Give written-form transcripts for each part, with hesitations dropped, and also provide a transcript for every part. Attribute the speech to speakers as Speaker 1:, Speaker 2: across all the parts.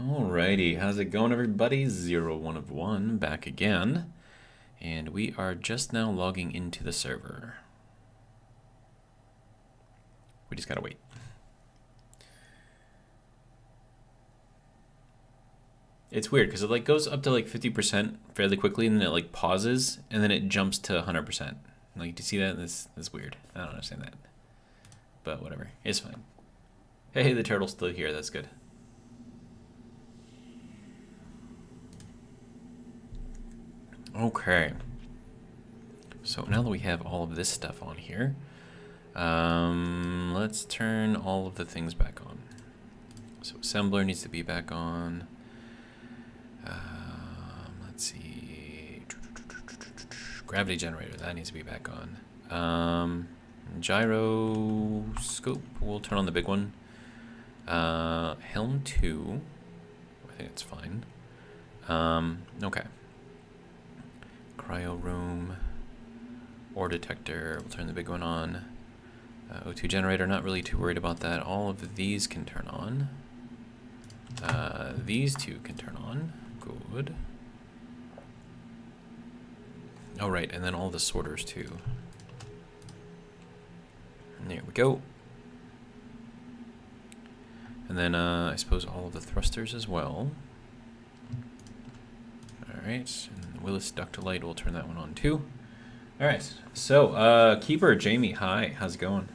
Speaker 1: Alrighty, how's it going, everybody? 01 of 1 back again, and we are just now logging into the server. We just gotta wait. It's weird because it like goes up to like 50% fairly quickly, and then it like pauses, and then it jumps to 100%. Like, do you see that? That's weird. I don't understand that, but whatever, it's fine. Hey, the turtle's still here. That's good. Okay, so now that we have all of this stuff on here, let's turn all of the things back on. So assembler needs to be back on. Let's see, gravity generator, that needs to be back on. Gyroscope, we'll turn on the big one. Helm 2, I think it's fine. Okay. Cryo room, ore detector, we'll turn the big one on. O2 generator, not really too worried about that. All of these can turn on. These two can turn on. Good. Oh, right, and then all the sorters too. And there we go. And then I suppose all of the thrusters as well. Alright, and Willis Ductilite, we'll turn that one on too. Alright, so Keeper, Jamie, hi, how's it going?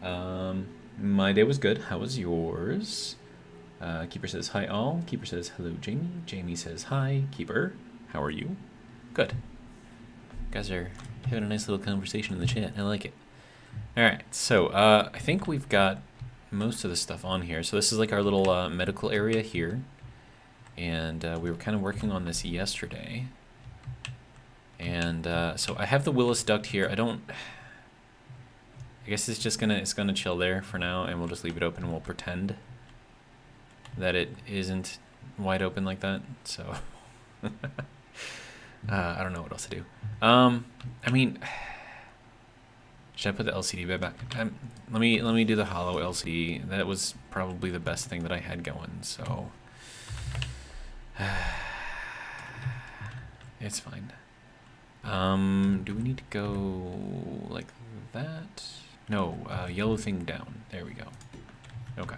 Speaker 1: My day was good. How was yours? Keeper says hi all. Keeper says hello Jamie. Jamie says hi. Keeper, how are you? Good. You guys are having a nice little conversation in the chat. I like it. Alright, so I think we've got most of the stuff on here. So this is like our little medical area here. And we were kind of working on this yesterday. And so I have the Willis duct here. I guess it's gonna chill there for now, and we'll just leave it open and we'll pretend that it isn't wide open like that. So I don't know what else to do. I mean, should I put the LCD back? Let me do the hollow LCD. That was probably the best thing that I had going. So it's fine. Do we need to go like that? No, yellow thing down. There we go. Okay.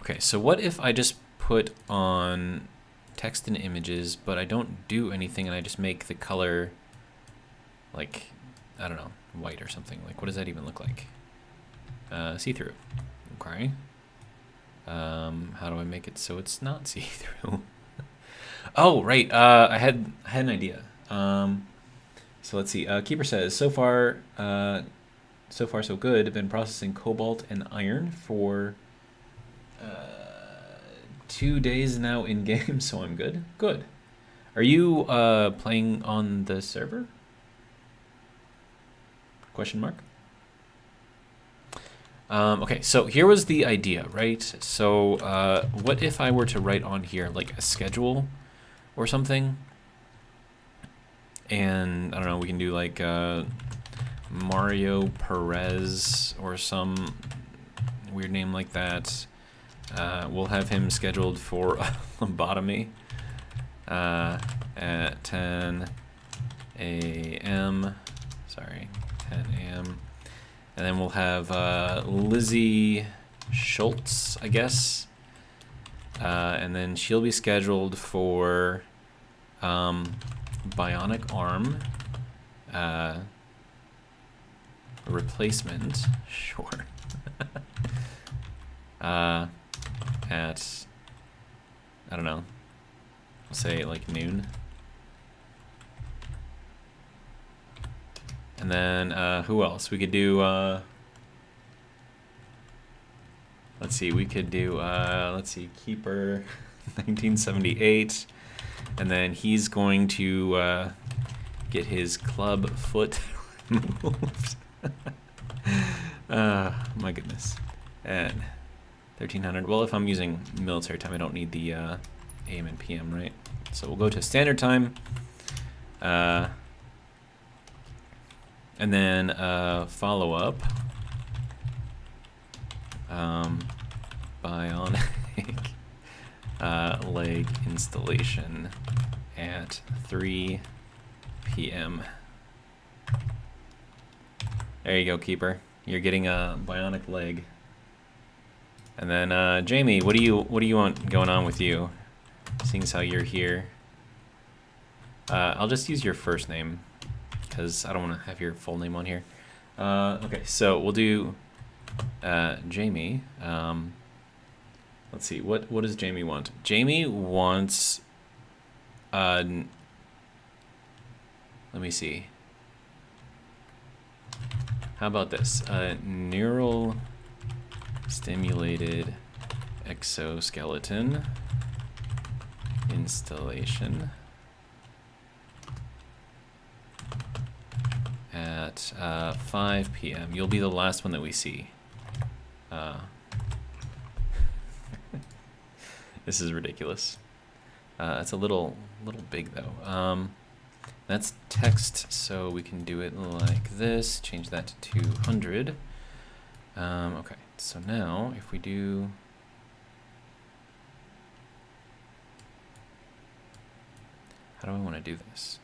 Speaker 1: Okay, so what if I just put on text and images, but I don't do anything, and I just make the color like, I don't know, white or something? Like, what does that even look like? See-through. Okay. How do I make it so it's not see-through? Oh, right. I had an idea. So let's see. Keeper says, so far so good. I've been processing cobalt and iron for 2 days now in game, so I'm good. Good. Are you playing on the server? Question mark. Okay, so here was the idea, right? So what if I were to write on here like a schedule or something? And I don't know, we can do like Mario Perez or some weird name like that. We'll have him scheduled for lobotomy at 10 a.m. Sorry, 10 a.m. And then we'll have Lizzie Schultz, I guess. And then she'll be scheduled for bionic arm replacement. Sure. At, I don't know, I'll say like noon. And then who else? We could do, let's see, we could do, let's see, Keeper 1978. And then he's going to get his club foot removed. My goodness. And 1300. Well, if I'm using military time, I don't need the AM and PM, right? So we'll go to standard time. And then follow up. bionic leg installation at 3 p.m. There you go, Keeper. You're getting a bionic leg. And then Jamie, what do you want going on with you? Seeing as how you're here. I'll just use your first name because I don't want to have your full name on here. Okay, so we'll do Jamie. Let's see, what does Jamie want? Jamie wants, let me see. How about this? Neural stimulated exoskeleton installation at 5 p.m. You'll be the last one that we see. This is ridiculous. It's a little big though. That's text, so we can do it like this. Change that to 200. Okay, so now if we do, how do I want to do this?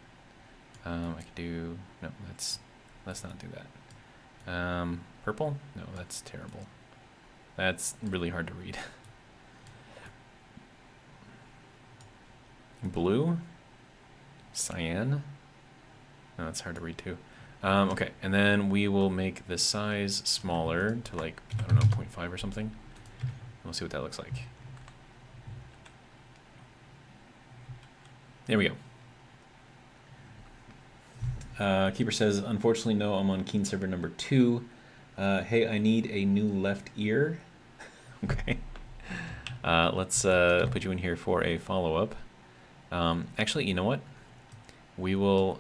Speaker 1: I could do, no, let's not do that. Purple? No, that's terrible. That's really hard to read. Blue? Cyan? No, that's hard to read too. Okay, and then we will make the size smaller to like, I don't know, 0.5 or something. We'll see what that looks like. There we go. Keeper says, unfortunately, no, I'm on Keen server number 2. Hey, I need a new left ear. Okay. Let's put you in here for a follow-up. Actually, you know what? We will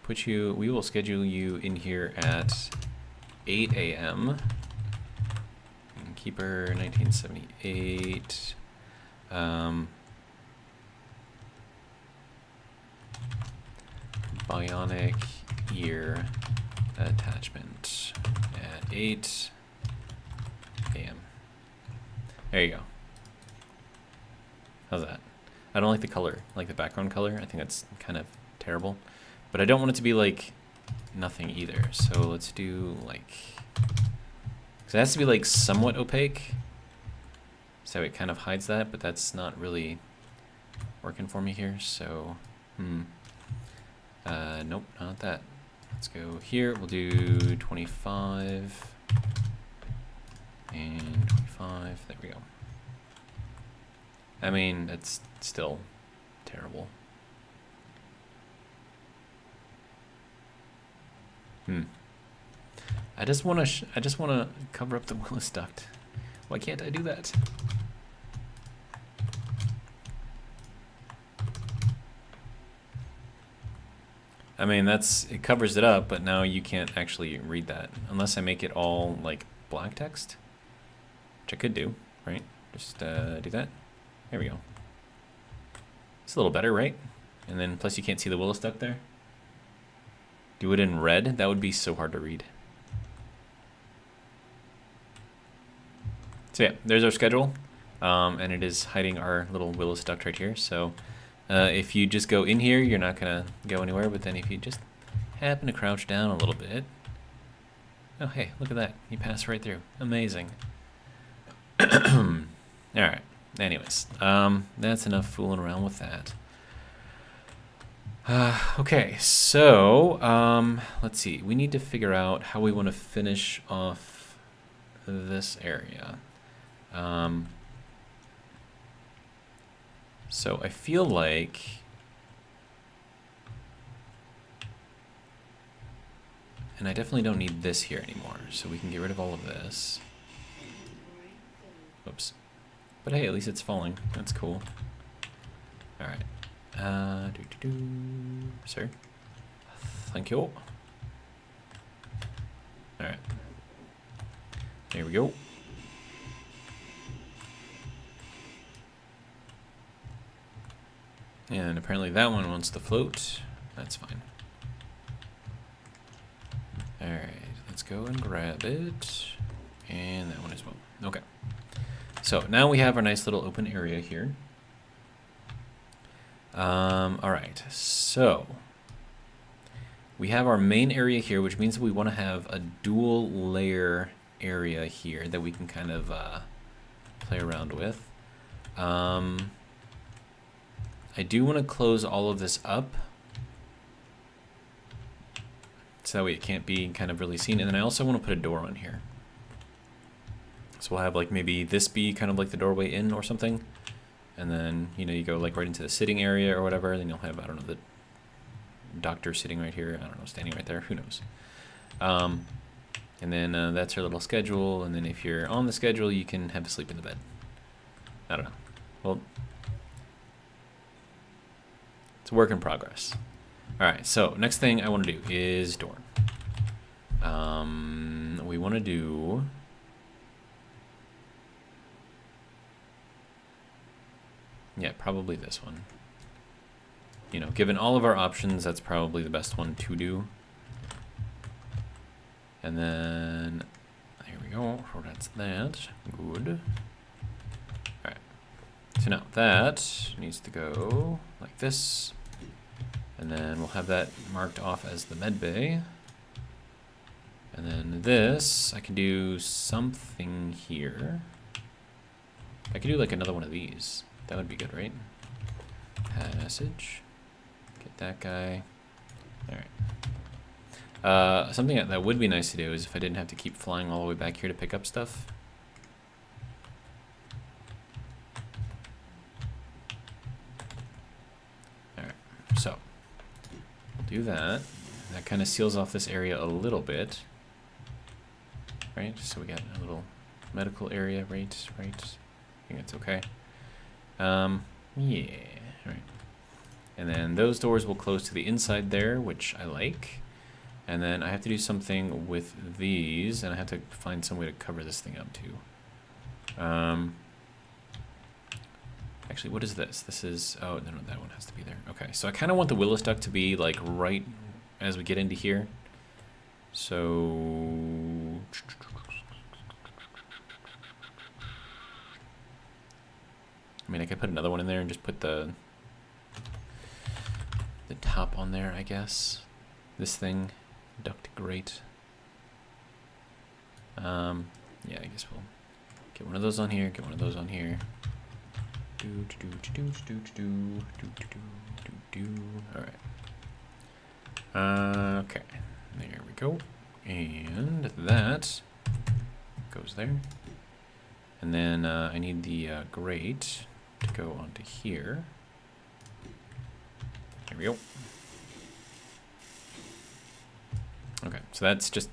Speaker 1: we will schedule you in here at 8 a.m. Keeper 1978. Bionic ear attachment at 8 a.m. There you go. How's that? I don't like the color, like the background color. I think that's kind of terrible. But I don't want it to be like nothing either. So let's do like, because it has to be like somewhat opaque. So it kind of hides that, but that's not really working for me here. So, nope, not that. Let's go here. We'll do 25 and 25. There we go. I mean, that's still terrible. I just want to cover up the Willis duct. Why can't I do that? I mean, it covers it up, but now you can't actually read that unless I make it all like black text, which I could do, right? Just do that. There we go. It's a little better, right? And then plus you can't see the Willis duct there. Do it in red. That would be so hard to read. So yeah, there's our schedule. And it is hiding our little Willis duct right here. So if you just go in here, you're not going to go anywhere. But then if you just happen to crouch down a little bit. Oh, hey, look at that. You passed right through. Amazing. All right. Anyways, that's enough fooling around with that. Okay, so let's see. We need to figure out how we want to finish off this area. So I feel like and I definitely don't need this here anymore, so we can get rid of all of this. Oops. But hey, at least it's falling. That's cool. All right. Sir. Thank you. All right. There we go. And apparently that one wants to float. That's fine. All right. let's go and grab it. And that one as well. Okay. So now we have our nice little open area here. All right, so we have our main area here, which means we want to have a dual layer area here that we can kind of play around with. I do want to close all of this up so that way it can't be kind of really seen. And then I also want to put a door on here. So we'll have like maybe this be kind of like the doorway in or something. And then, you know, you go like right into the sitting area or whatever. Then you'll have, I don't know, the doctor sitting right here. I don't know, standing right there. Who knows? And then that's your little schedule. And then if you're on the schedule, you can have a sleep in the bed. I don't know. Well, it's a work in progress. All right, so next thing I want to do is door. We want to do... yeah, probably this one. You know, given all of our options, that's probably the best one to do. And then, there we go. So that's that. Good. All right. So now that needs to go like this. And then we'll have that marked off as the med bay. And then this, I can do something here. I could do like another one of these. That would be good, right? Passage. Get that guy. All right. Something that would be nice to do is if I didn't have to keep flying all the way back here to pick up stuff. All right. So we'll do that. That kind of seals off this area a little bit. Right? So we got a little medical area, right? I think that's okay. Yeah, right. And then those doors will close to the inside there, which I like. And then I have to do something with these, and I have to find some way to cover this thing up too. Actually, what is this? This is, oh, no, that one has to be there. Okay, so I kind of want the Willis duct to be like right as we get into here. So... I mean, I could put another one in there and just put the top on there, I guess. This thing, duct grate. Yeah, I guess we'll get one of those on here, get one of those on here. All right. Okay, there we go. And that goes there. And then I need the grate to go onto here. There we go. Okay, so that's just...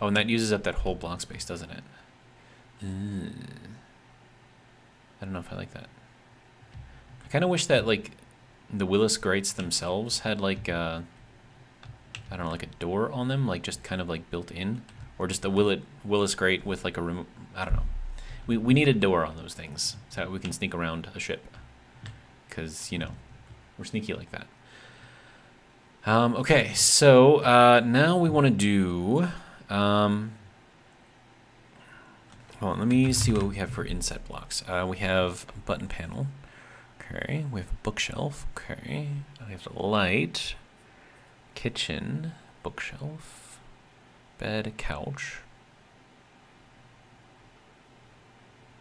Speaker 1: oh, and that uses up that whole block space, doesn't it? I don't know if I like that. I kind of wish that, like, the Willis grates themselves had, like, I don't know, like a door on them, like, just kind of, like, built in. Or just a Willis grate with, like, a room... I don't know. We need a door on those things so that we can sneak around a ship. Because, you know, we're sneaky like that. Okay, so now we want to do... hold on, let me see what we have for inset blocks. We have a button panel. Okay, we have a bookshelf. Okay, we have a light. Kitchen. Bookshelf. Bed. Couch.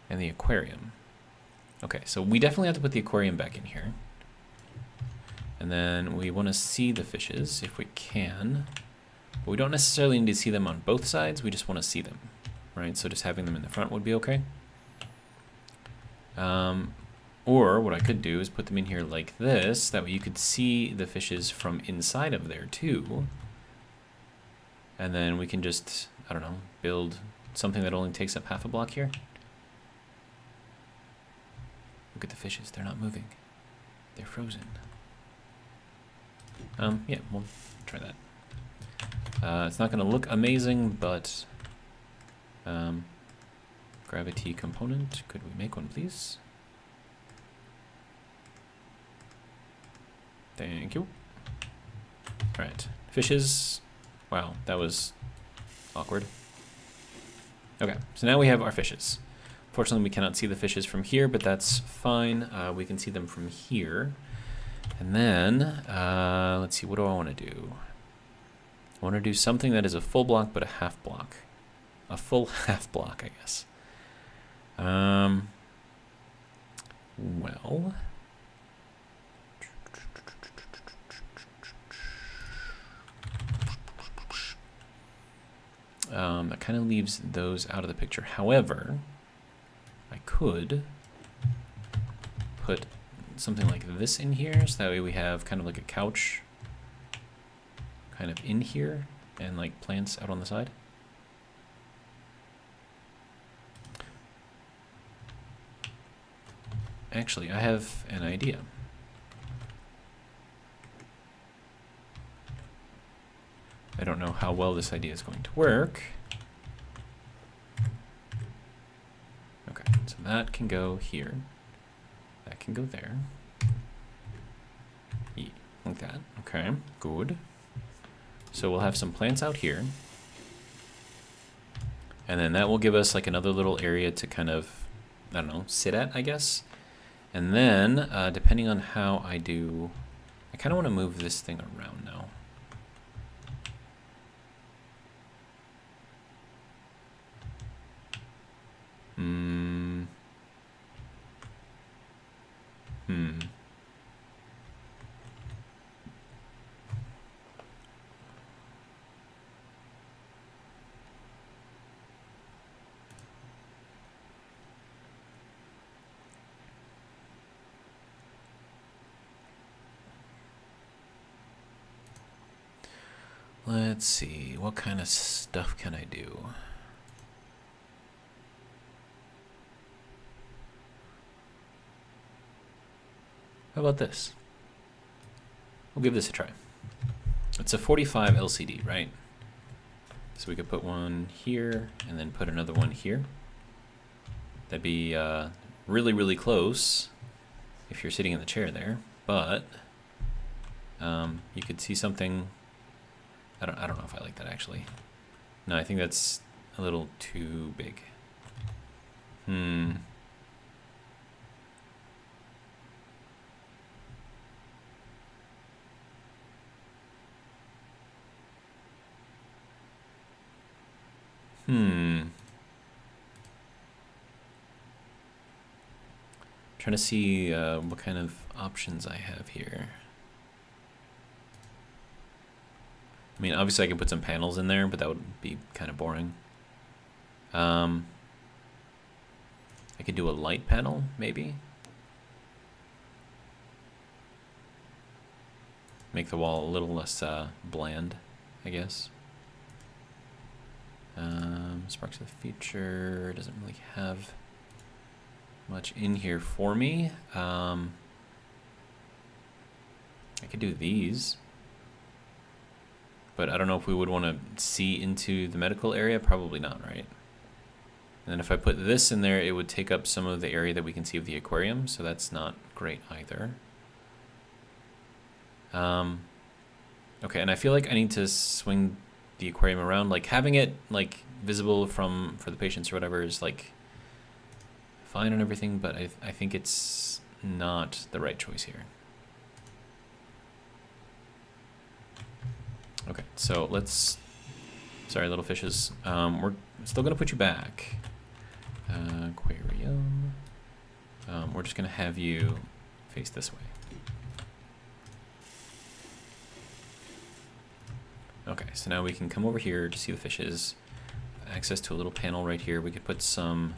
Speaker 1: And the aquarium. Okay, so we definitely have to put the aquarium back in here. And then we want to see the fishes if we can. But we don't necessarily need to see them on both sides, we just want to see them. Right, so just having them in the front would be okay. Or what I could do is put them in here like this, that way you could see the fishes from inside of there too. And then we can just, I don't know, build something that only takes up half a block here. Look at the fishes, they're not moving. They're frozen. Yeah, we'll try that. It's not gonna look amazing, but gravity component, could we make one please? Thank you. All right, fishes. Wow, that was Awkward. Okay, so now we have our fishes. Fortunately, we cannot see the fishes from here, but that's fine. We can see them from here. And then, let's see, what do I want to do? I want to do something that is a full block, but a half block. A full half block, I guess. Well... that kind of leaves those out of the picture. However, I could put something like this in here, so that way we have kind of like a couch kind of in here and like plants out on the side. Actually, I have an idea. I don't know how well this idea is going to work. Okay, so that can go here. That can go there. Yeah, like that. Okay, good. So we'll have some plants out here. And then that will give us like another little area to kind of, I don't know, sit at, I guess. And then, depending on how I do, I kind of want to move this thing around now. Let's see, what kind of stuff can I do? How about this? We'll give this a try. It's a 45 LCD, right? So we could put one here and then put another one here. That'd be really, really close if you're sitting in the chair there, but you could see something. I don't know if I like that actually. No, I think that's a little too big. Trying to see what kind of options I have here. I mean, obviously I can put some panels in there, but that would be kind of boring. I could do a light panel, maybe. Make the wall a little less bland, I guess. Sparks of the Future doesn't really have much in here for me. I could do these, but I don't know if we would want to see into the medical area. Probably not, right? And then if I put this in there, it would take up some of the area that we can see of the aquarium, so that's not great either. Okay, and I feel like I need to swing the aquarium around. Like having it like visible for the patients or whatever is like fine and everything, but I think it's not the right choice here. Okay, so let's, sorry little fishes, we're still gonna put you back. Aquarium, we're just gonna have you face this way. Okay, so now we can come over here to see the fishes. Access to a little panel right here. We could put some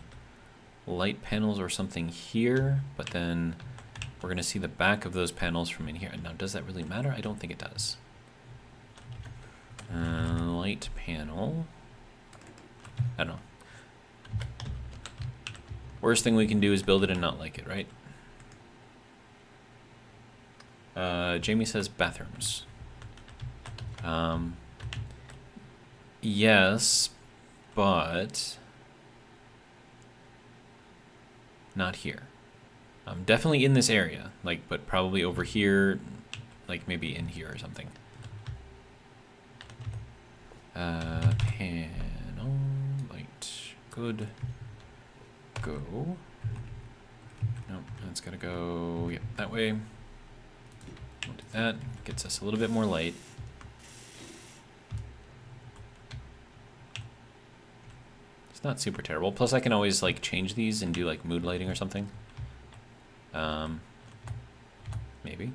Speaker 1: light panels or something here, but then we're gonna see the back of those panels from in here. Now, does that really matter? I don't think it does. Light panel. I don't know. Worst thing we can do is build it and not like it, right? Jamie says bathrooms. Yes, but not here. Definitely in this area, like, but probably over here, like maybe in here or something. Panel light. Good. Go. Nope, that's gotta go, yep, that way. We'll do that. Gets us a little bit more light. It's not super terrible. Plus I can always like change these and do like mood lighting or something. Maybe.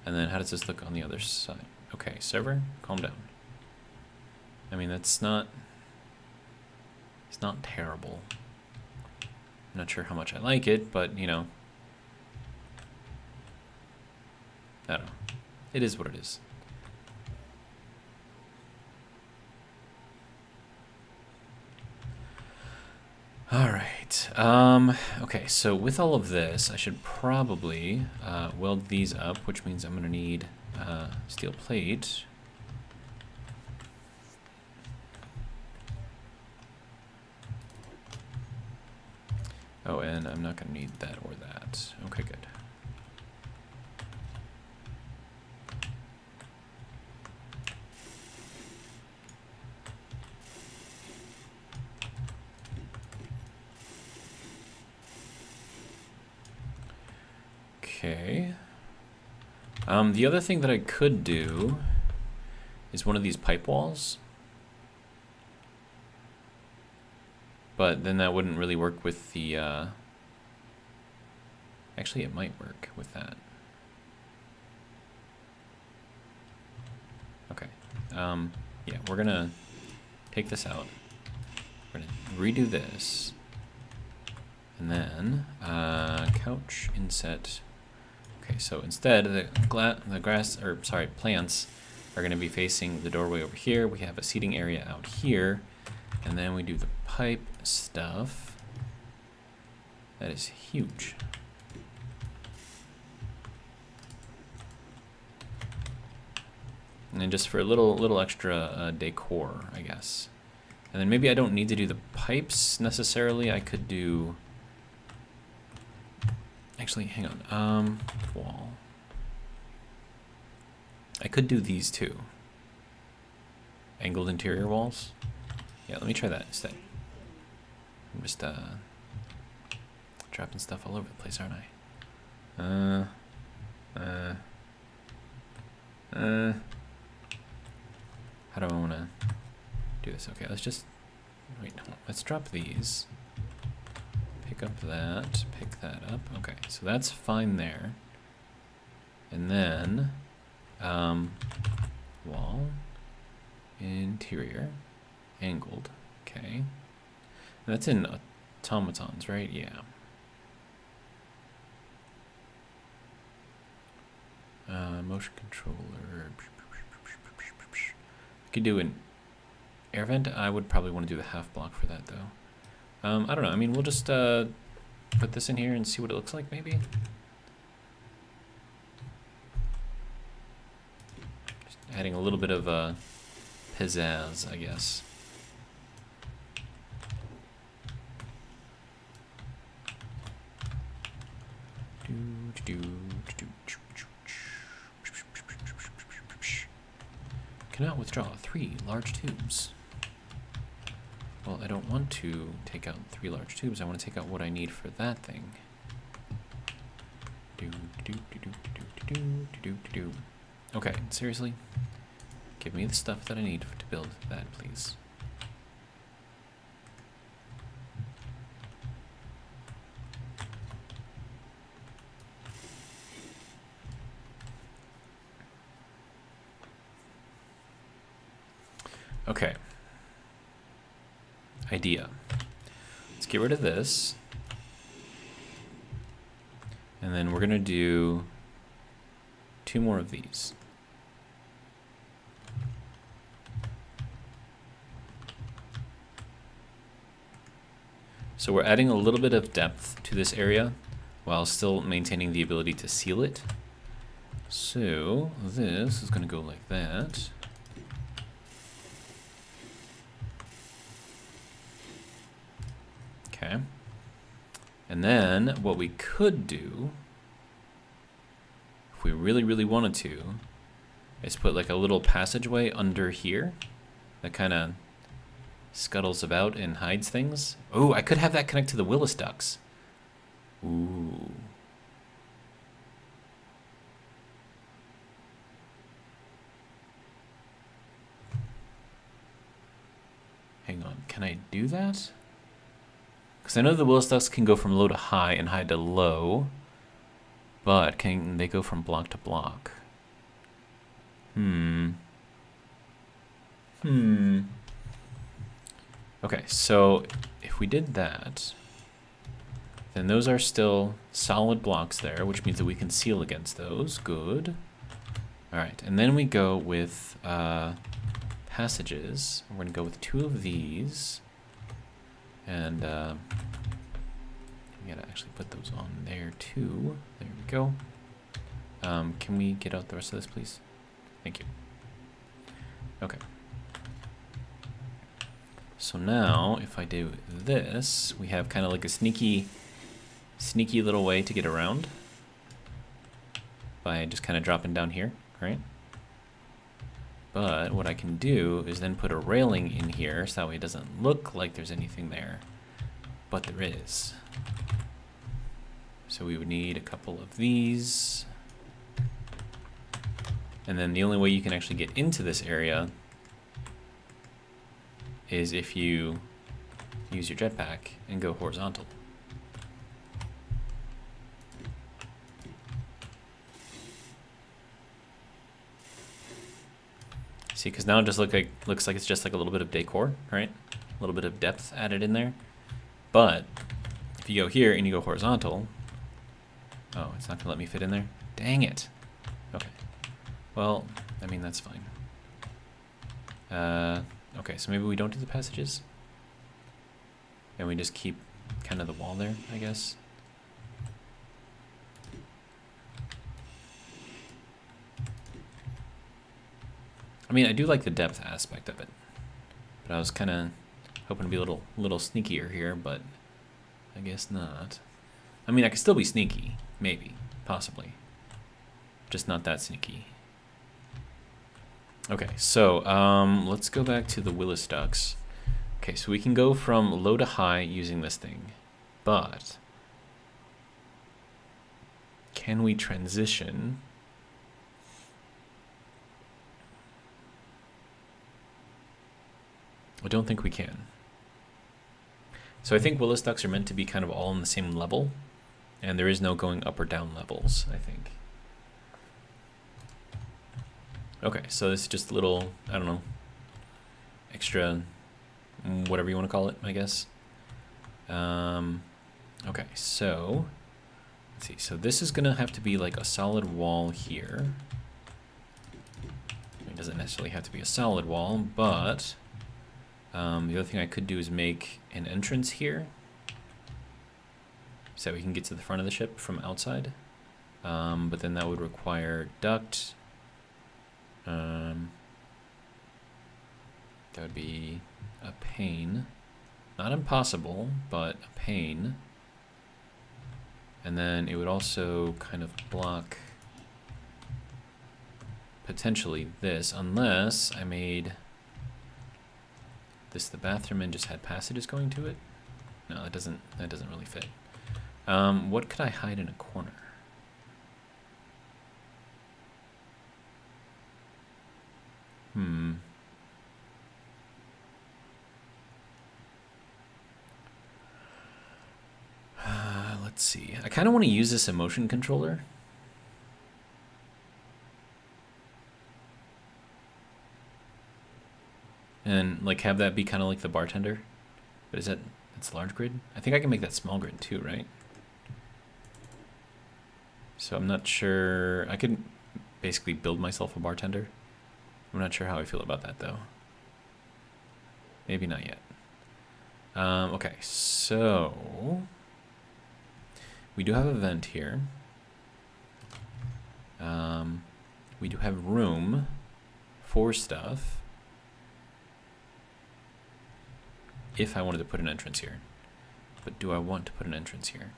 Speaker 1: And then how does this look on the other side? Okay, server, calm down. I mean, it's not terrible. I'm not sure how much I like it, but you know, I don't know. It is what it is. All right. Okay, so with all of this, I should probably weld these up, which means I'm going to need steel plate. Oh, and I'm not going to need that or that. Okay, good. Okay. The other thing that I could do is one of these pipe walls. But then that wouldn't really work with the, actually it might work with that. Okay. Yeah, we're gonna take this out. We're gonna redo this. And then, couch inset. Okay, so instead the grass, or sorry, plants are gonna be facing the doorway over here. We have a seating area out here. And then we do the pipe stuff. That is huge. And then just for a little extra decor, I guess. And then maybe I don't need to do the pipes necessarily. I could do. Actually, hang on. Wall. I could do these two. Angled interior walls. Yeah, let me try that instead. I'm just dropping stuff all over the place, aren't I? How do I want to do this? Okay, let's just wait. Let's drop these. Pick up that. Pick that up. Okay, so that's fine there. And then wall interior. Angled, okay. And that's in automatons, right? Yeah. Motion controller. Could do an air vent. I would probably want to do the half block for that, though. I don't know. I mean, we'll just put this in here and see what it looks like, maybe. Just adding a little bit of pizzazz, I guess. Cannot withdraw 3 large tubes. Well, I don't want to take out 3 large tubes. I want to take out what I need for that thing. Okay, seriously? Give me the stuff that I need to build that, please. Okay. Idea. Let's get rid of this. And then we're going to do 2 more of these. So we're adding a little bit of depth to this area while still maintaining the ability to seal it. So this is going to go like that. Okay. And then what we could do, if we really, really wanted to, is put like a little passageway under here that kind of scuttles about and hides things. Oh, I could have that connect to the Willis ducks. Ooh. Hang on, can I do that? Because I know the Willis ducks can go from low to high and high to low, but can they go from block to block? Okay, so if we did that, then those are still solid blocks there, which means that we can seal against those. Good. All right, and then we go with passages. We're going to go with 2 of these. And we got to actually put those on there too. There we go. Can we get out the rest of this, please? Thank you. Okay. So now, if I do this, we have kind of like a sneaky little way to get around by just kind of dropping down here, right? But what I can do is then put a railing in here so that way it doesn't look like there's anything there, but there is. So we would need a couple of these. And then the only way you can actually get into this area is if you use your jetpack and go horizontal. See, because now it just looks like it's just like a little bit of decor, right? A little bit of depth added in there. But if you go here and you go horizontal, oh, it's not gonna let me fit in there. Dang it. Okay. Well, I mean that's fine. Okay, so maybe we don't do the passages, and we just keep kind of the wall there, I guess. I mean, I do like the depth aspect of it, but I was kind of hoping to be a little sneakier here, but I guess not. I mean, I could still be sneaky, maybe, possibly, just not that sneaky. Okay, so let's go back to the Willis ducks. Okay, so we can go from low to high using this thing, but can we transition? I don't think we can. So I think Willis ducks are meant to be kind of all on the same level, and there is no going up or down levels, I think. Okay, so this is just a little, I don't know, extra, whatever you want to call it, I guess. Okay, so, let's see. So this is going to have to be like a solid wall here. It doesn't necessarily have to be a solid wall, but the other thing I could do is make an entrance here so that we can get to the front of the ship from outside. But then that would require duct. That would be a pain. Not impossible, but a pain. And then it would also kind of block potentially this, unless I made this the bathroom and just had passages going to it. No, that doesn't really fit. What could I hide in a corner? Let's see. I kind of want to use this emotion controller. And like have that be kind of like the bartender. But is that's large grid? I think I can make that small grid too, right? So I'm not sure. I could basically build myself a bartender. I'm not sure how I feel about that though. Maybe not yet. Okay, so we do have a vent here. We do have room for stuff if I wanted to put an entrance here. But do I want to put an entrance here?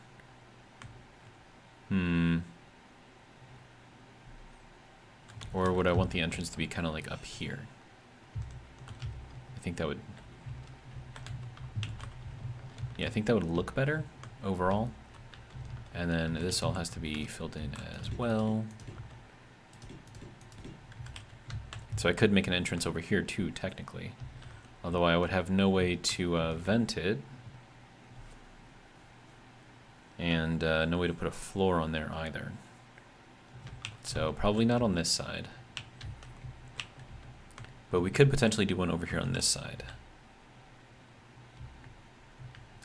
Speaker 1: Or would I want the entrance to be kind of like up here? I think that would... Yeah, I think that would look better overall. And then this all has to be filled in as well. So I could make an entrance over here too, technically. Although I would have no way to vent it. And no way to put a floor on there either. So probably not on this side. But we could potentially do one over here on this side.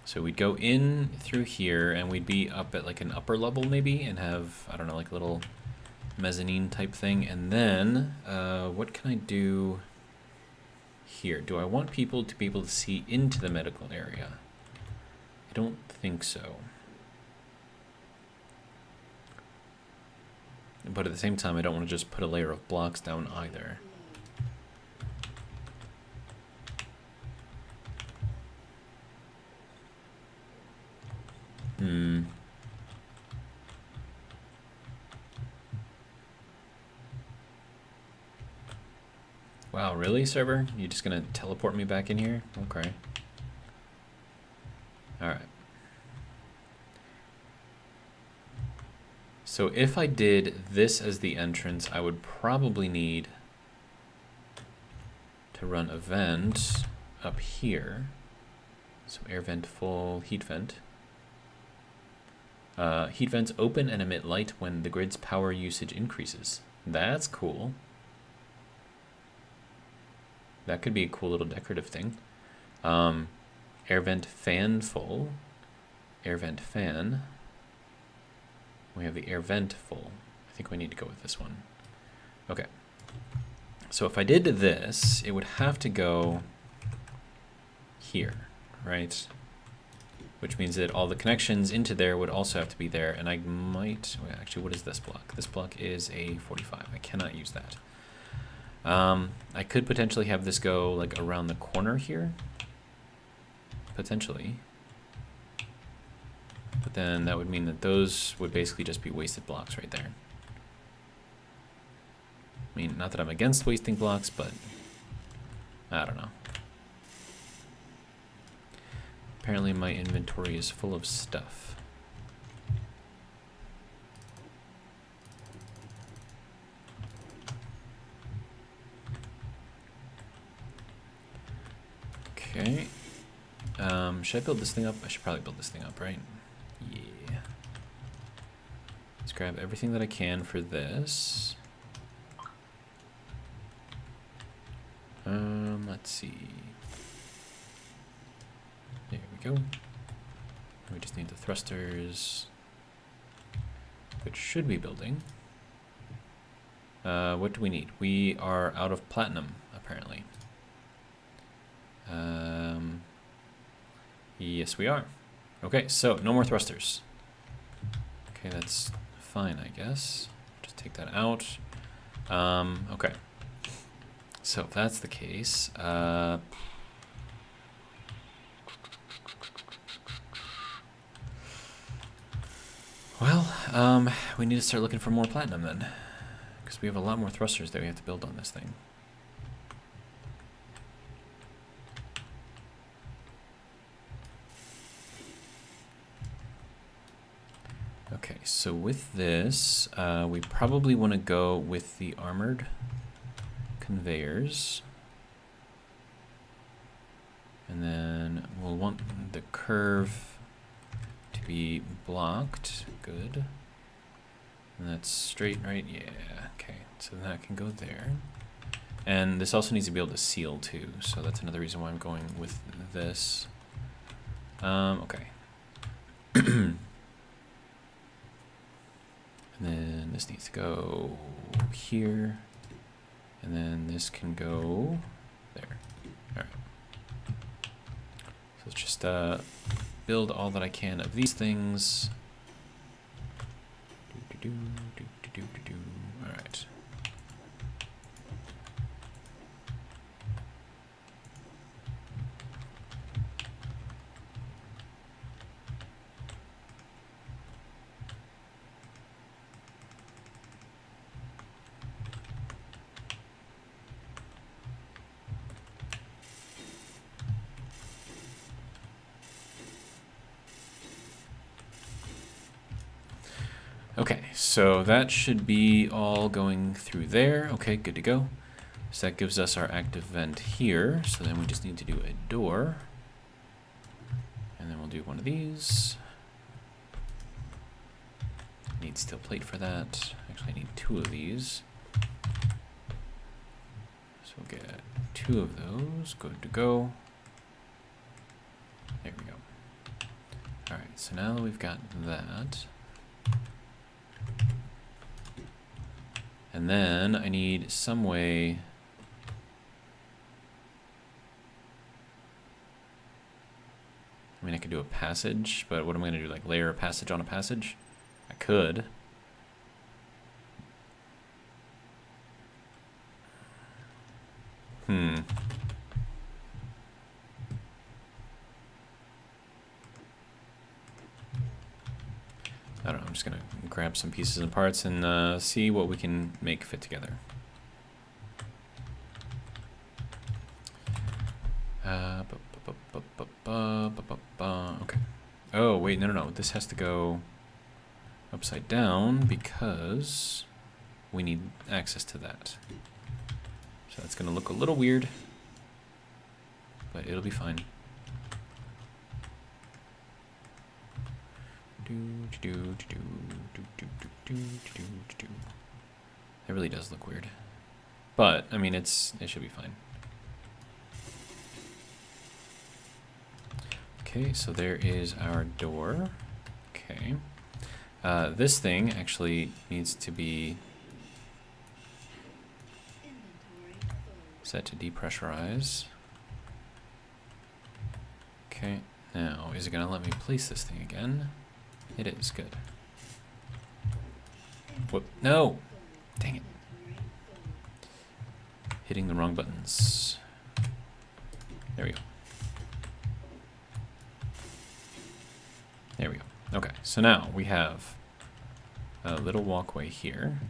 Speaker 1: So we'd go in through here and we'd be up at like an upper level maybe and have, I don't know, like a little mezzanine type thing. And then what can I do here? Do I want people to be able to see into the medical area? I don't think so. But at the same time, I don't want to just put a layer of blocks down either. Wow, really, server? You just gonna teleport me back in here? Okay. Alright. So if I did this as the entrance, I would probably need to run a vent up here. So air vent full, heat vent. Heat vents open and emit light when the grid's power usage increases. That's cool. That could be a cool little decorative thing. Air vent fan full. Air vent fan. We have the air vent full. I think we need to go with this one. Okay. So if I did this, it would have to go here, right? Which means that all the connections into there would also have to be there. And I might, well, actually, what is this block? This block is a 45. I cannot use that. I could potentially have this go like around the corner here. Potentially. But then that would mean that those would basically just be wasted blocks right there. I mean, not that I'm against wasting blocks, but I don't know. Apparently my inventory is full of stuff. Okay. Should I build this thing up? I should probably build this thing up, right? Yeah. Let's grab everything that I can for this. Let's see. There we go. We just need the thrusters, which should be building. What do we need? We are out of platinum, apparently. Yes, we are. Okay, so no more thrusters. Okay, that's fine, I guess. Just take that out. Okay. So if that's the case, we need to start looking for more platinum then, because we have a lot more thrusters that we have to build on this thing. Okay, so with this, we probably want to go with the armored conveyors. And then we'll want the curve to be blocked. Good. And that's straight, right? Yeah, okay. So that can go there. And this also needs to be able to seal too, so that's another reason why I'm going with this. Okay. And then this needs to go here. And then this can go there. Alright. So let's just build all that I can of these things. Alright. Okay, so that should be all going through there. Okay, good to go. So that gives us our active vent here. So then we just need to do a door. And then we'll do one of these. Need steel plate for that. Actually, I need 2 of these. So we'll get 2 of those. Good to go. There we go. All right, so now that we've got that. And then I need some way. I mean, I could do a passage, but what am I going to do? Like layer a passage on a passage? I could. I don't know, I'm just going to grab some pieces and parts and see what we can make fit together. Okay. Oh, wait, no. This has to go upside down because we need access to that. So that's going to look a little weird, but it'll be fine. It really does look weird, but I mean it should be fine. Okay, so there is our door. Okay, this thing actually needs to be set to depressurize. Okay, now is it gonna let me place this thing again? It is, good. Whoop, no! Dang it. Hitting the wrong buttons. There we go. There we go. Okay, so now we have a little walkway here,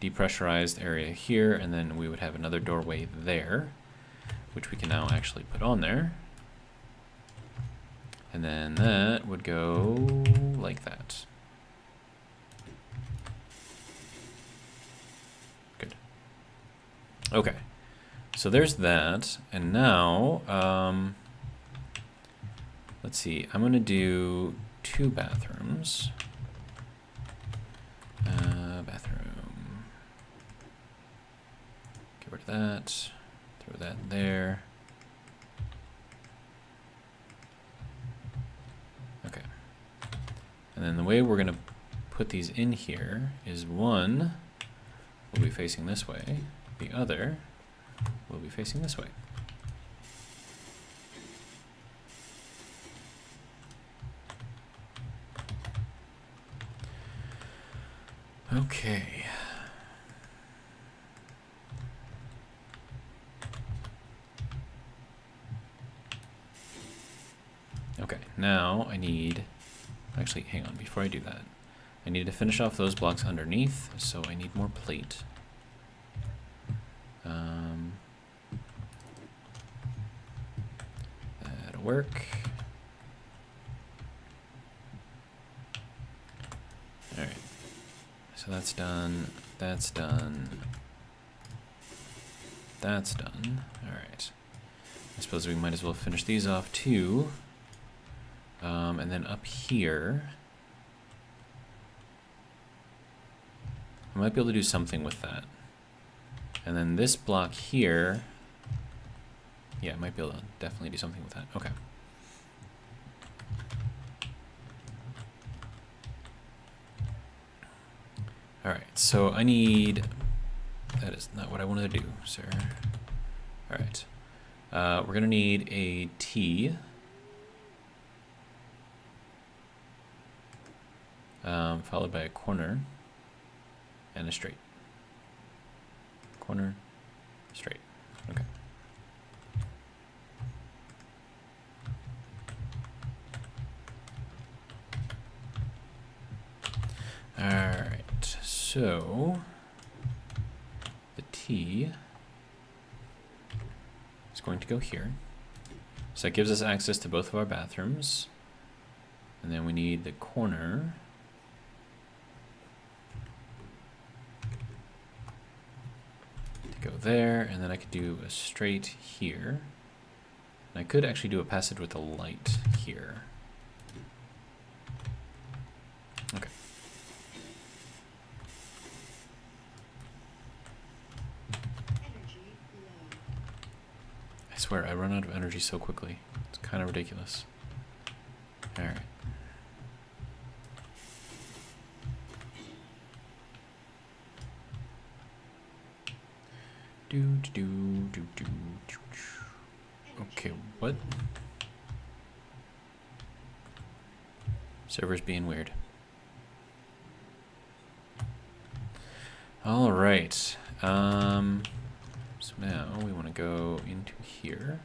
Speaker 1: depressurized area here, and then we would have another doorway there, which we can now actually put on there. And then that would go like that. Good. Okay, so there's that, and now, let's see, I'm gonna do 2 bathrooms. Bathroom. Get rid of that, throw that there. Okay. And then the way we're gonna put these in here is one will be facing this way, the other will be facing this way. Okay. Okay, now I need, actually, hang on, before I do that, I need to finish off those blocks underneath, so I need more plate. That'll work. Alright, so that's done, that's done, that's done. Alright, I suppose we might as well finish these off too. And then up here, I might be able to do something with that. And then this block here, yeah, I might be able to definitely do something with that. Okay. All right, so I need, that is not what I wanted to do, sir. All right, we're gonna need a T. Followed by a corner and a straight. Corner, straight. Okay. All right, so the T is going to go here. So that gives us access to both of our bathrooms. And then we need the corner there, and then I could do a straight here. And I could actually do a passage with a light here. Okay. I swear, I run out of energy so quickly. It's kind of ridiculous. Alright. Okay, what? Server's being weird. All right. So now we want to go into here.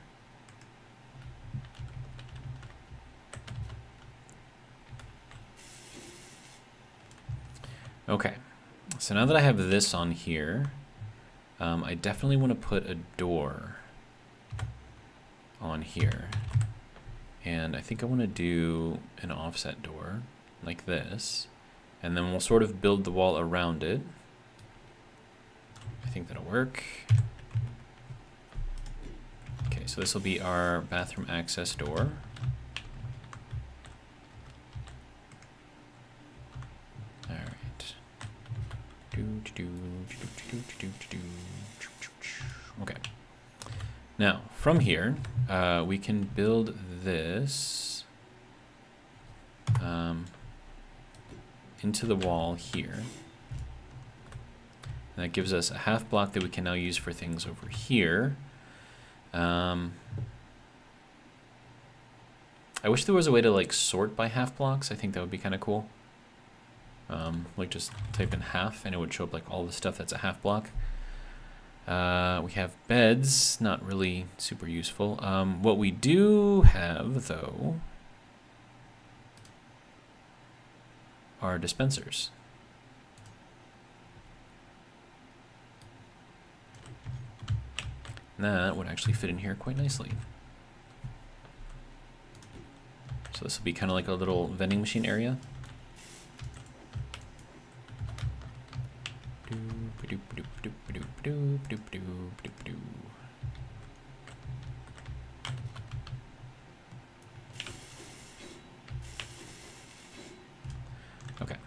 Speaker 1: Okay. So now that I have this on here, I definitely want to put a door on here. And I think I want to do an offset door like this. And then we'll sort of build the wall around it. I think that'll work. Okay, so this will be our bathroom access door. All right. Okay. Now, from here, we can build this into the wall here. And that gives us a half block that we can now use for things over here. I wish there was a way to like sort by half blocks. I think that would be kind of cool. Like just type in half and it would show up like all the stuff that's a half block. We have beds, not really super useful. What we do have though are dispensers. And that would actually fit in here quite nicely. So this will be kind of like a little vending machine area. Okay,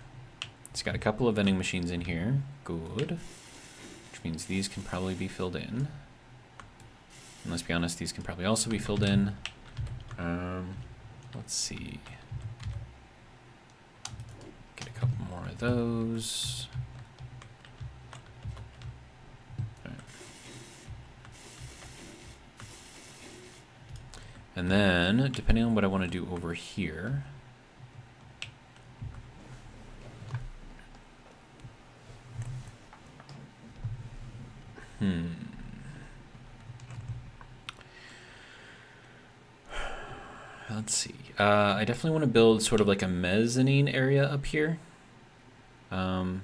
Speaker 1: it's got a couple of vending machines in here. Good. Which means these can probably be filled in. And let's be honest, these can probably also be filled in. Let's see. Get a couple more of those. And then, depending on what I want to do over here, let's see. I definitely want to build sort of like a mezzanine area up here. And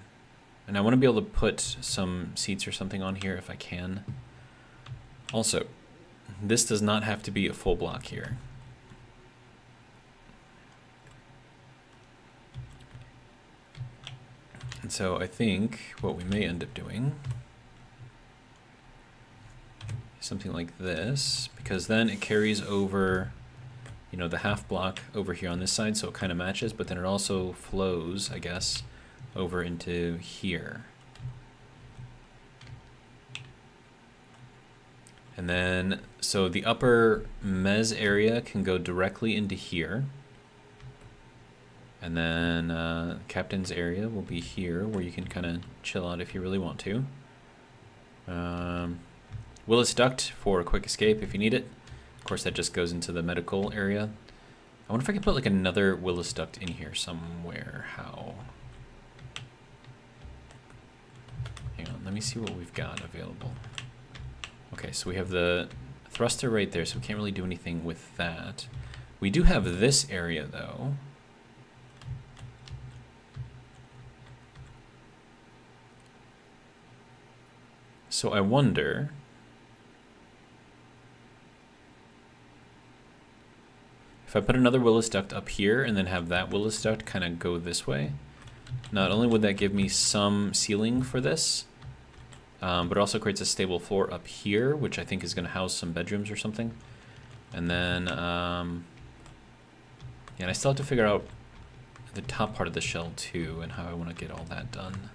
Speaker 1: I want to be able to put some seats or something on here if I can. Also, this does not have to be a full block here. And so I think what we may end up doing is something like this, because then it carries over, you know, the half block over here on this side, so it kind of matches, but then it also flows, I guess, over into here. And then, so the upper mezz area can go directly into here. And then captain's area will be here, where you can kind of chill out if you really want to. Willis duct for a quick escape if you need it. Of course, that just goes into the medical area. I wonder if I can put like another Willis duct in here somewhere. How? Hang on, let me see what we've got available. Okay, so we have the thruster right there, so we can't really do anything with that. We do have this area, though. So I wonder... if I put another Willis duct up here and then have that Willis duct kind of go this way, not only would that give me some ceiling for this, But it also creates a stable floor up here, which I think is going to house some bedrooms or something. And then, yeah, and I still have to figure out the top part of the shell too, and how I want to get all that done.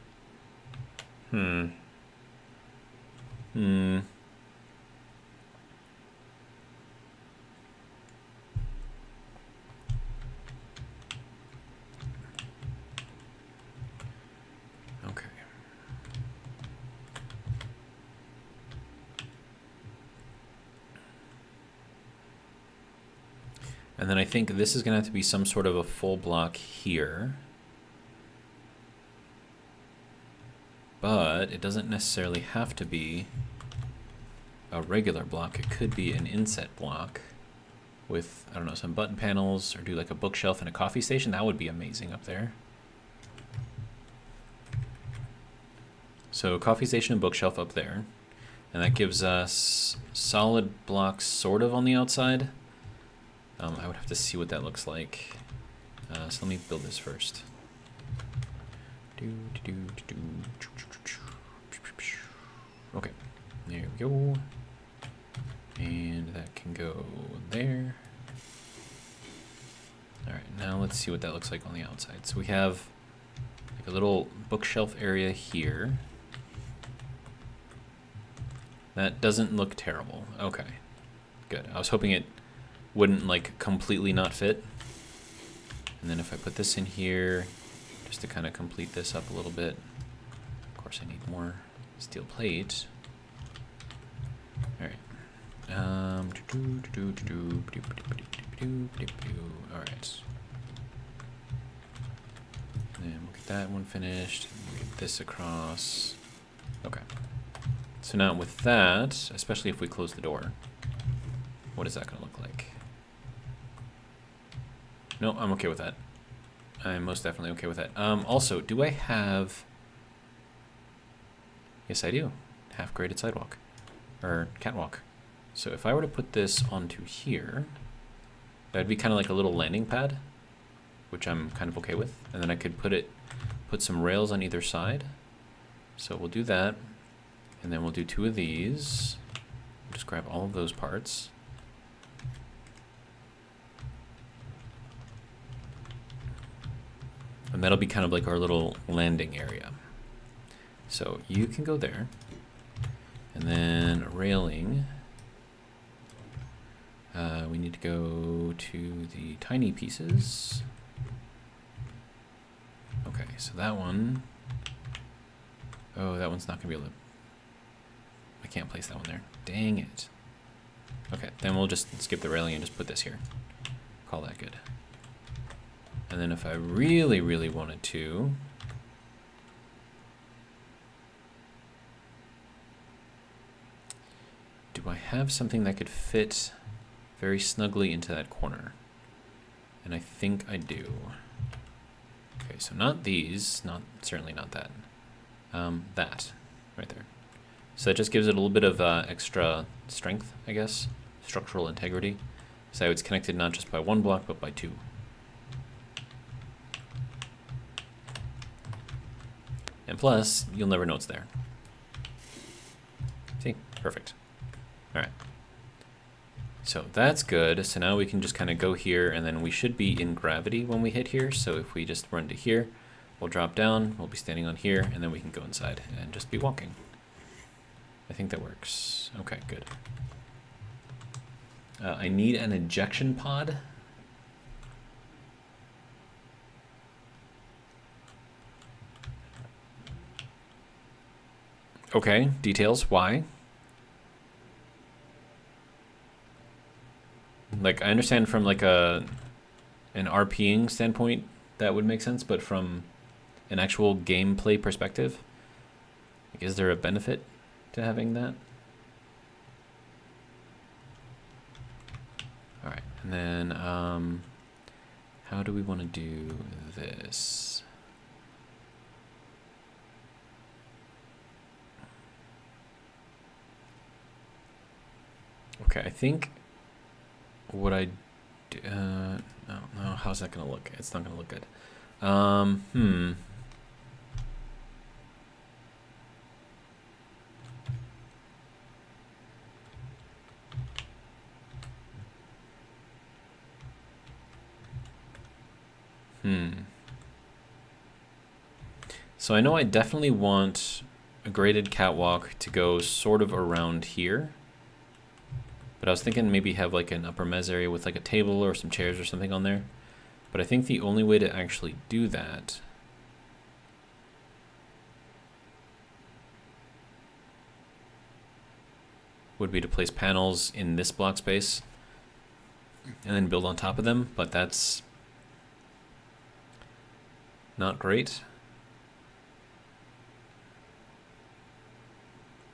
Speaker 1: Okay. And then I think this is going to have to be some sort of a full block here. But it doesn't necessarily have to be a regular block. It could be an inset block with, I don't know, some button panels, or do like a bookshelf and a coffee station. That would be amazing up there. So coffee station and bookshelf up there. And that gives us solid blocks sort of on the outside. I would have to see what that looks like. So let me build this first. Okay, there we go. And that can go there. All right, now let's see what that looks like on the outside. So we have like a little bookshelf area here. That doesn't look terrible. Okay, good. I was hoping it wouldn't like completely not fit. And then if I put this in here, just to kind of complete this up a little bit. Of course I need more steel plate. All right. All right. And then we'll get that one finished. We'll get this across. Okay. So now with that, especially if we close the door, what is that going to look like? No, I'm okay with that. I'm most definitely okay with that. Also, do I have... Yes, I do. Half-graded sidewalk. Or catwalk. So if I were to put this onto here, that would be kind of like a little landing pad, which I'm kind of okay with. And then I could put some rails on either side. So we'll do that. And then we'll do 2 of these. Just grab all of those parts. And that'll be kind of like our little landing area. So you can go there. And then railing. We need to go to the tiny pieces. Okay, so that one. Oh, that one's not going to be able to. I can't place that one there. Dang it. Okay, then we'll just skip the railing and just put this here. Call that good. And then if I really, really wanted to, do I have something that could fit very snugly into that corner? And I think I do. Okay, so not these, certainly not that. That, right there. So that just gives it a little bit of extra strength, I guess, structural integrity. So it's connected not just by 1 block, but by 2. And plus, you'll never know it's there. See? Perfect. All right. So that's good. So now we can just kind of go here, and then we should be in gravity when we hit here. So if we just run to here, we'll drop down, we'll be standing on here, and then we can go inside and just be walking. I think that works. Okay, good. I need an ejection pod. Okay, details, why? Like, I understand from like an RPing standpoint that would make sense, but from an actual gameplay perspective, like, is there a benefit to having that? All right, and then how do we want to do this? Okay, I think what I do, no, how's that gonna look? It's not gonna look good. So I know I definitely want a graded catwalk to go sort of around here. But I was thinking maybe have like an upper mezz area with like a table or some chairs or something on there. But I think the only way to actually do that would be to place panels in this block space and then build on top of them, but that's not great.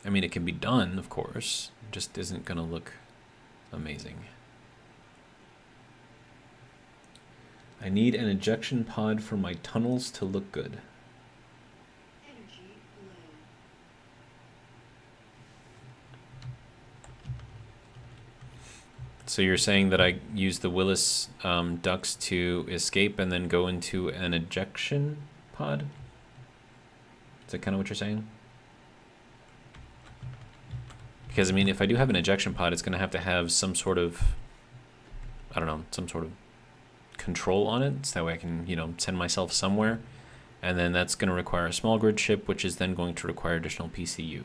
Speaker 1: I mean, it can be done, of course, it just isn't gonna look amazing. I need an ejection pod for my tunnels to look good. So you're saying that I use the Willis ducts to escape and then go into an ejection pod? Is that kind of what you're saying? Because, I mean, if I do have an ejection pod, it's going to have some sort of, I don't know, some sort of control on it. So that way I can, you know, send myself somewhere. And then that's going to require a small grid chip, which is then going to require additional PCU.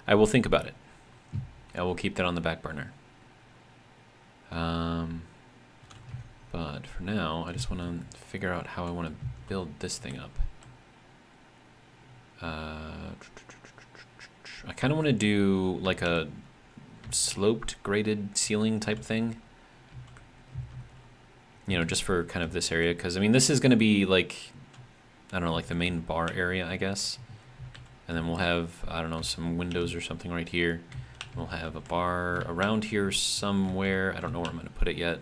Speaker 1: I will think about it. I will keep that on the back burner. But for now, I just want to figure out how I want to build this thing up. I kind of want to do like a sloped graded ceiling type thing. You know, just for kind of this area. Because, I mean, this is going to be like, I don't know, like the main bar area, I guess. And then we'll have, I don't know, some windows or something right here. We'll have a bar around here somewhere. I don't know where I'm going to put it yet.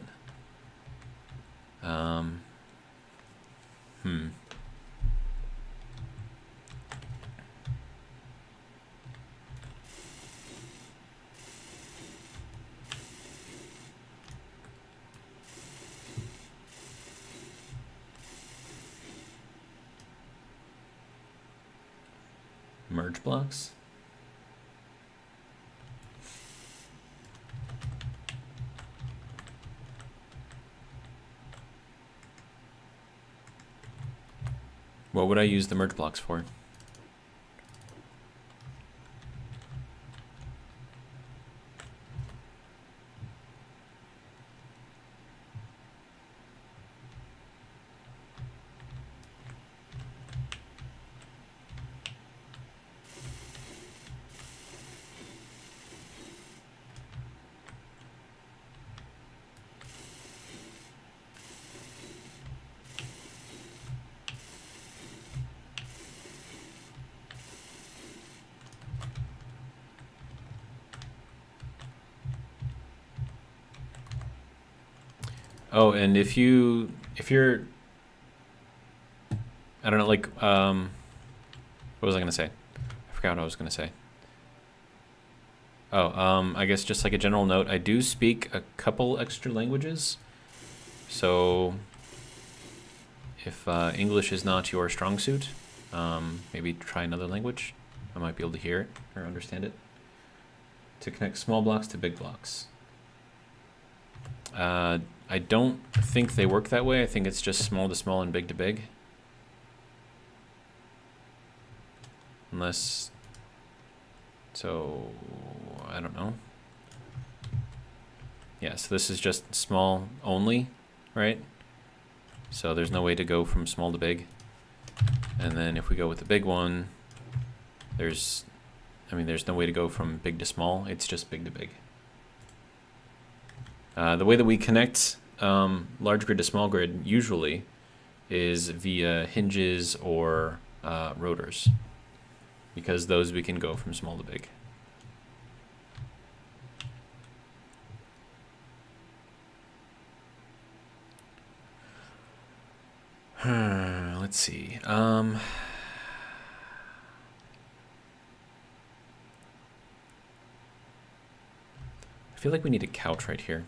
Speaker 1: Merge blocks. What would I use the merge blocks for? Oh, and if you're, I don't know, like, what was I gonna say? I forgot what I was gonna say. Oh, I guess just like a general note, I do speak a couple extra languages. So if English is not your strong suit, maybe try another language. I might be able to hear it or understand it. To connect small blocks to big blocks. I don't think they work that way. I think it's just small to small and big to big. Unless, so, I don't know. Yeah, so this is just small only, right? So there's no way to go from small to big. And then if we go with the big one, there's no way to go from big to small. It's just big to big. The way that we connect large grid to small grid usually is via hinges or rotors, because those we can go from small to big. let's see. I feel like we need a couch right here.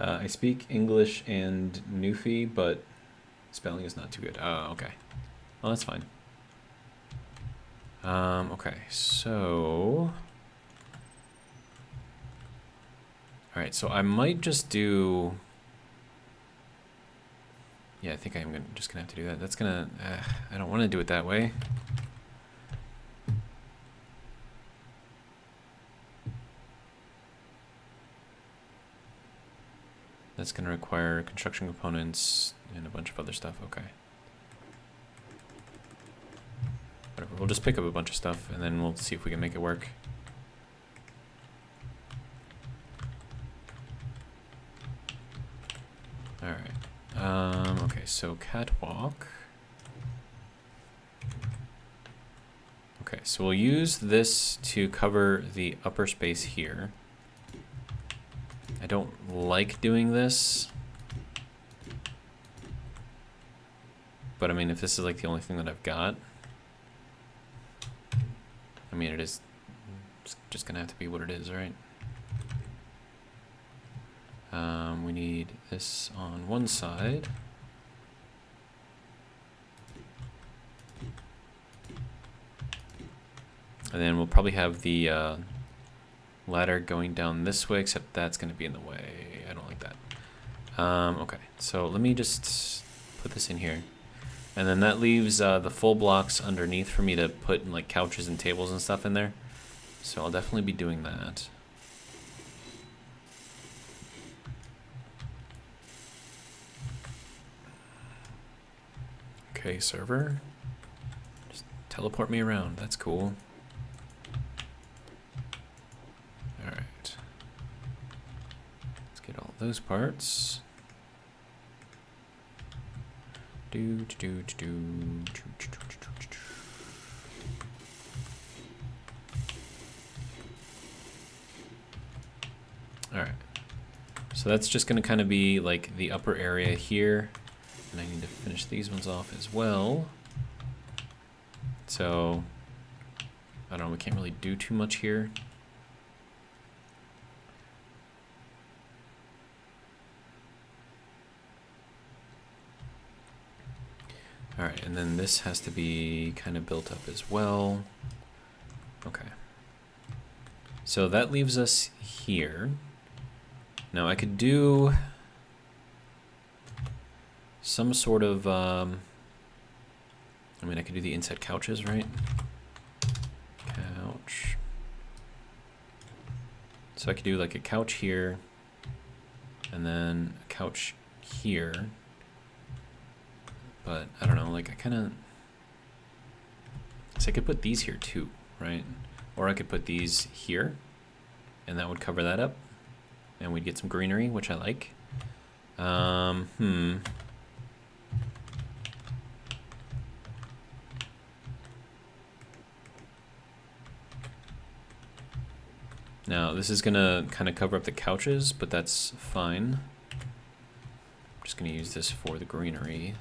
Speaker 1: I speak English and Newfie, but spelling is not too good. Oh, okay. Well, that's fine. Okay, so... Alright, so I might just do... Yeah, I think I'm just gonna have to do that. That's gonna... I don't want to do it that way. That's going to require construction components and a bunch of other stuff. Okay. Whatever. We'll just pick up a bunch of stuff and then we'll see if we can make it work. Alright. Okay, so catwalk. Okay, so we'll use this to cover the upper space here. I don't like doing this, but I mean, if this is like the only thing that I've got, I mean, it's just gonna have to be what it is, right? We need this on one side. And then we'll probably have the ladder going down this way, except that's going to be in the way. I don't like that. Okay, so let me just put this in here. And then that leaves the full blocks underneath for me to put like couches and tables and stuff in there. So I'll definitely be doing that. Okay, server. Just teleport me around. That's cool. Alright. Let's get all those parts. Alright. So that's just going to kind of be like the upper area here. And I need to finish these ones off as well. So, I don't know, we can't really do too much here. Alright, and then this has to be kind of built up as well. Okay. So that leaves us here. Now I could do some sort of, I mean, I could do the inside couches, right? Couch. So I could do like a couch here, and then a couch here. But I don't know, like I kind of, so I could put these here too, right? Or I could put these here, and that would cover that up, and we'd get some greenery, which I like. Now, this is gonna kind of cover up the couches, but that's fine. I'm just gonna use this for the greenery.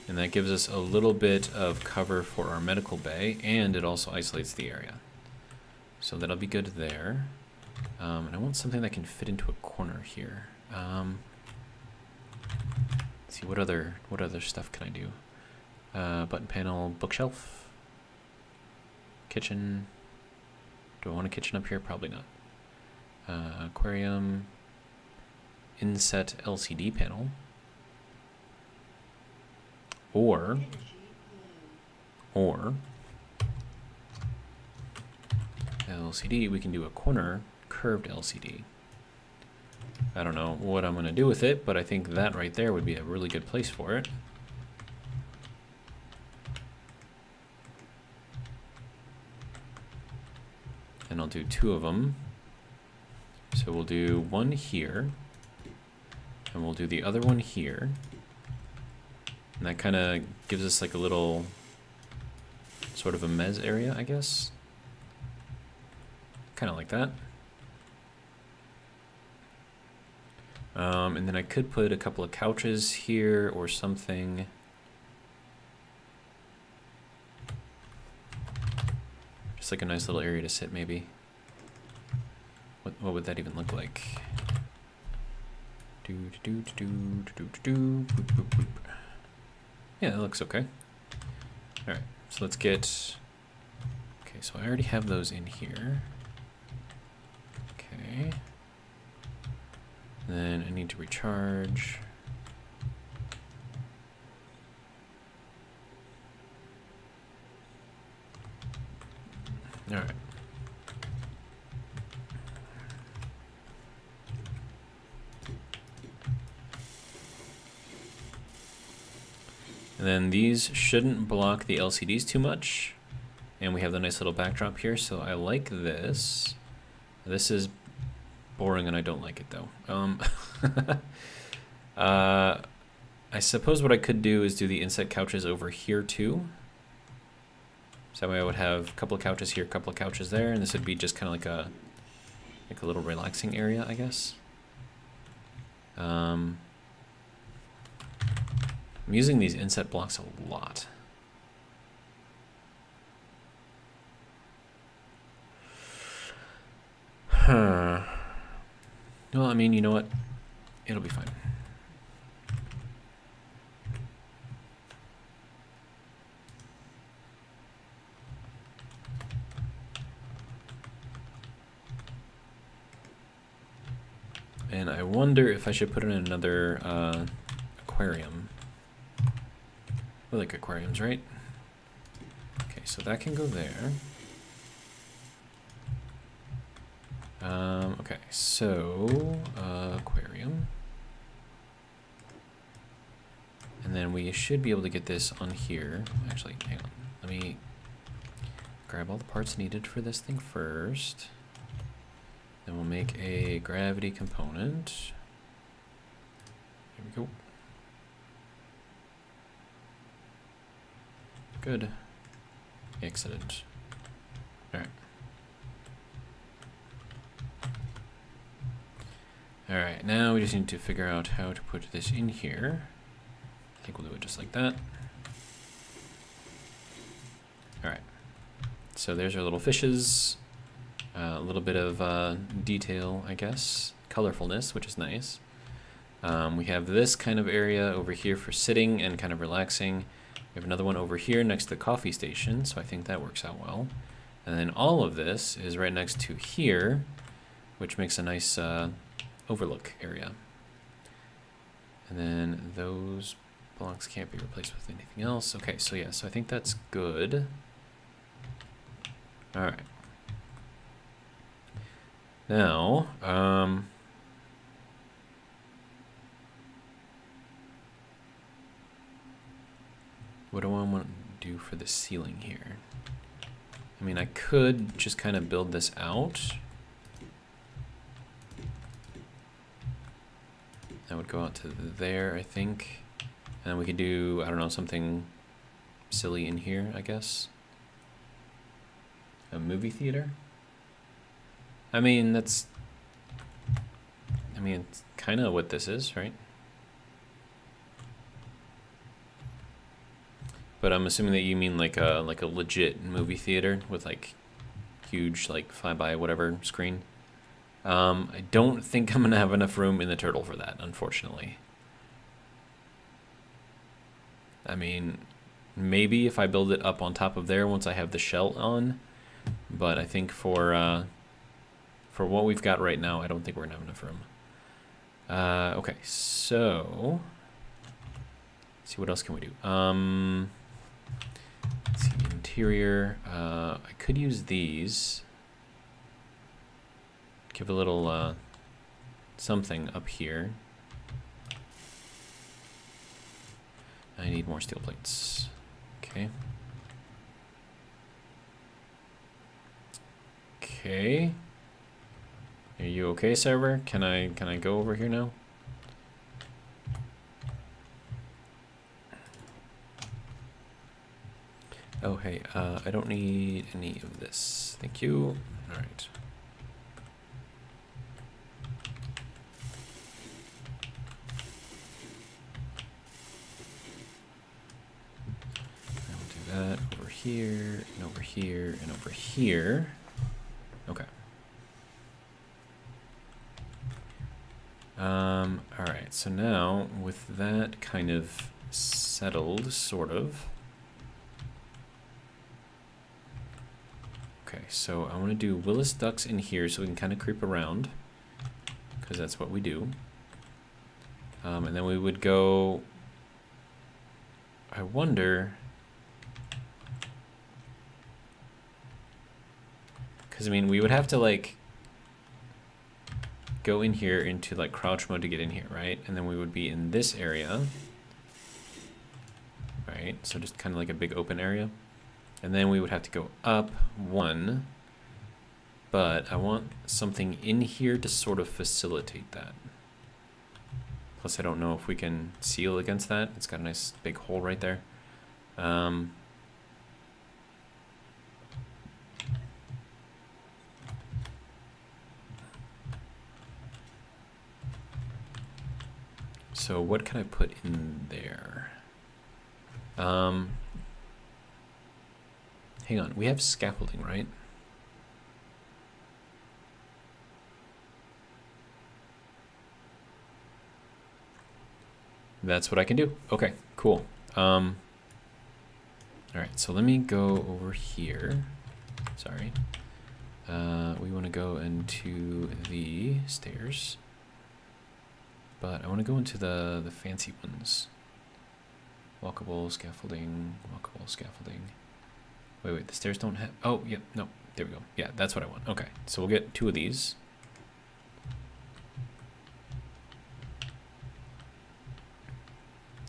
Speaker 1: And that gives us a little bit of cover for our medical bay, and it also isolates the area. So that'll be good there. And I want something that can fit into a corner here. Let's see, what other stuff can I do? Button panel, bookshelf, kitchen. Do I want a kitchen up here? Probably not. Aquarium, inset LCD panel. Or LCD, we can do a corner curved LCD. I don't know what I'm going to do with it, but I think that right there would be a really good place for it. And I'll do 2 of them. So we'll do one here, and we'll do the other one here. And that kind of gives us like a little sort of a mez area, I guess. Kind of like that. And then I could put a couple of couches here or something. Just like a nice little area to sit, maybe. What would that even look like? Yeah, that looks okay. Alright, so let's get... Okay, so I already have those in here. Okay. Then I need to recharge. Alright. And then these shouldn't block the LCDs too much. And we have the nice little backdrop here, so I like this. This is boring and I don't like it though. I suppose what I could do is do the inset couches over here too. So that way I would have a couple of couches here, a couple of couches there, and this would be just kind of like a little relaxing area, I guess. I'm using these inset blocks a lot. Huh. Well, I mean, you know what? It'll be fine. And I wonder if I should put in another aquarium. We like aquariums, right? Okay, so that can go there. Okay, so aquarium. And then we should be able to get this on here. Actually, hang on. Let me grab all the parts needed for this thing first. Then we'll make a gravity component. There we go. Good. Excellent. Alright. Alright, now we just need to figure out how to put this in here. I think we'll do it just like that. Alright. So there's our little fishes. A little bit of detail, I guess. Colorfulness, which is nice. We have this kind of area over here for sitting and kind of relaxing. We have another one over here next to the coffee station, so I think that works out well. And then all of this is right next to here, which makes a nice overlook area. And then those blocks can't be replaced with anything else. Okay, so yeah, so I think that's good. All right. Now, what do I want to do for the ceiling here? I mean, I could just kind of build this out. That would go out to there, I think. And then we could do, I don't know, something silly in here, I guess. A movie theater? I mean, it's kind of what this is, right? But I'm assuming that you mean like a legit movie theater with like huge like 5x whatever screen. I don't think I'm gonna have enough room in the turtle for that, unfortunately. I mean, maybe if I build it up on top of there once I have the shell on, but I think for what we've got right now, I don't think we're gonna have enough room. Okay, so let's see, what else can we do? Let's see, interior. I could use these. Give a little something up here. I need more steel plates. Okay. Okay. Are you okay, server? Can I go over here now? Oh, hey, I don't need any of this. Thank you. All right. I'll do that over here, and over here, and over here. Okay. All right, so now with that kind of settled, sort of. Okay, so I want to do Willis ducks in here so we can kind of creep around, because that's what we do. And then we would go, I wonder, because I mean, we would have to like go in here into like crouch mode to get in here, right? And then we would be in this area, right? So just kind of like a big open area. And then we would have to go up one, but I want something in here to sort of facilitate that. Plus I don't know if we can seal against that. It's got a nice big hole right there. So what can I put in there? Hang on, we have scaffolding, right? That's what I can do. Okay, cool. All right, so let me go over here. Sorry. We want to go into the stairs, but I want to go into the fancy ones. Walkable scaffolding, walkable scaffolding. Wait, the stairs don't have, oh, yeah, no, there we go. Yeah, that's what I want. Okay, so we'll get 2 of these.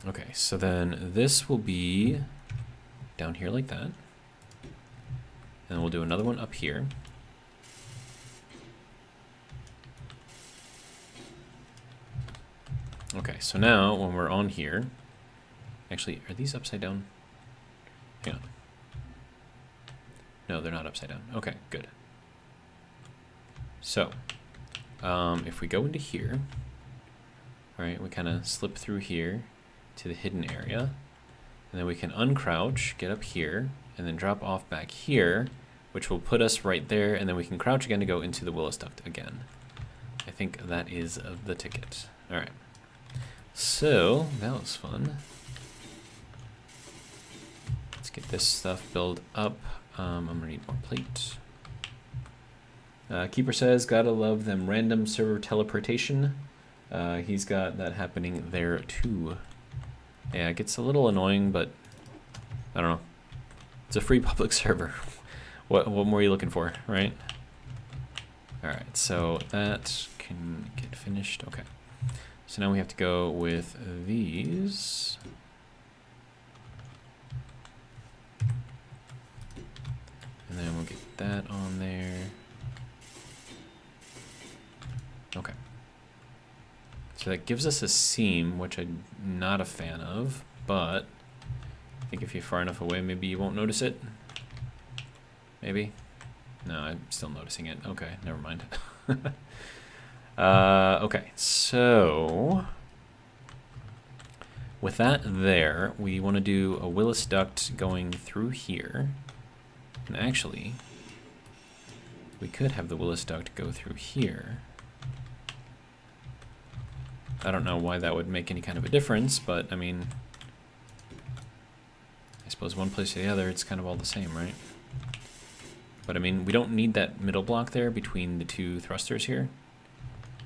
Speaker 1: Okay, so then this will be down here like that. And we'll do another one up here. Okay, so now when we're on here, actually, are these upside down? Hang on. No, they're not upside down. Okay, good. So, if we go into here, all right, we kind of slip through here to the hidden area, and then we can uncrouch, get up here, and then drop off back here, which will put us right there, and then we can crouch again to go into the Willis duct again. I think that is the ticket. All right. So, that was fun. Let's get this stuff built up. I'm gonna need more plate. Keeper says, gotta love them random server teleportation. He's got that happening there too. Yeah, it gets a little annoying, but I don't know. It's a free public server. What more are you looking for, right? All right, so that can get finished. Okay. So now we have to go with these. And then we'll get that on there. Okay. So that gives us a seam, which I'm not a fan of, but I think if you're far enough away, maybe you won't notice it. Maybe? No, I'm still noticing it. Okay, never mind. Okay, so with that there, we want to do a Willis duct going through here. And actually, we could have the Willis duct go through here. I don't know why that would make any kind of a difference, but I mean, I suppose one place or the other, it's kind of all the same, right? But I mean, we don't need that middle block there between the 2 thrusters here.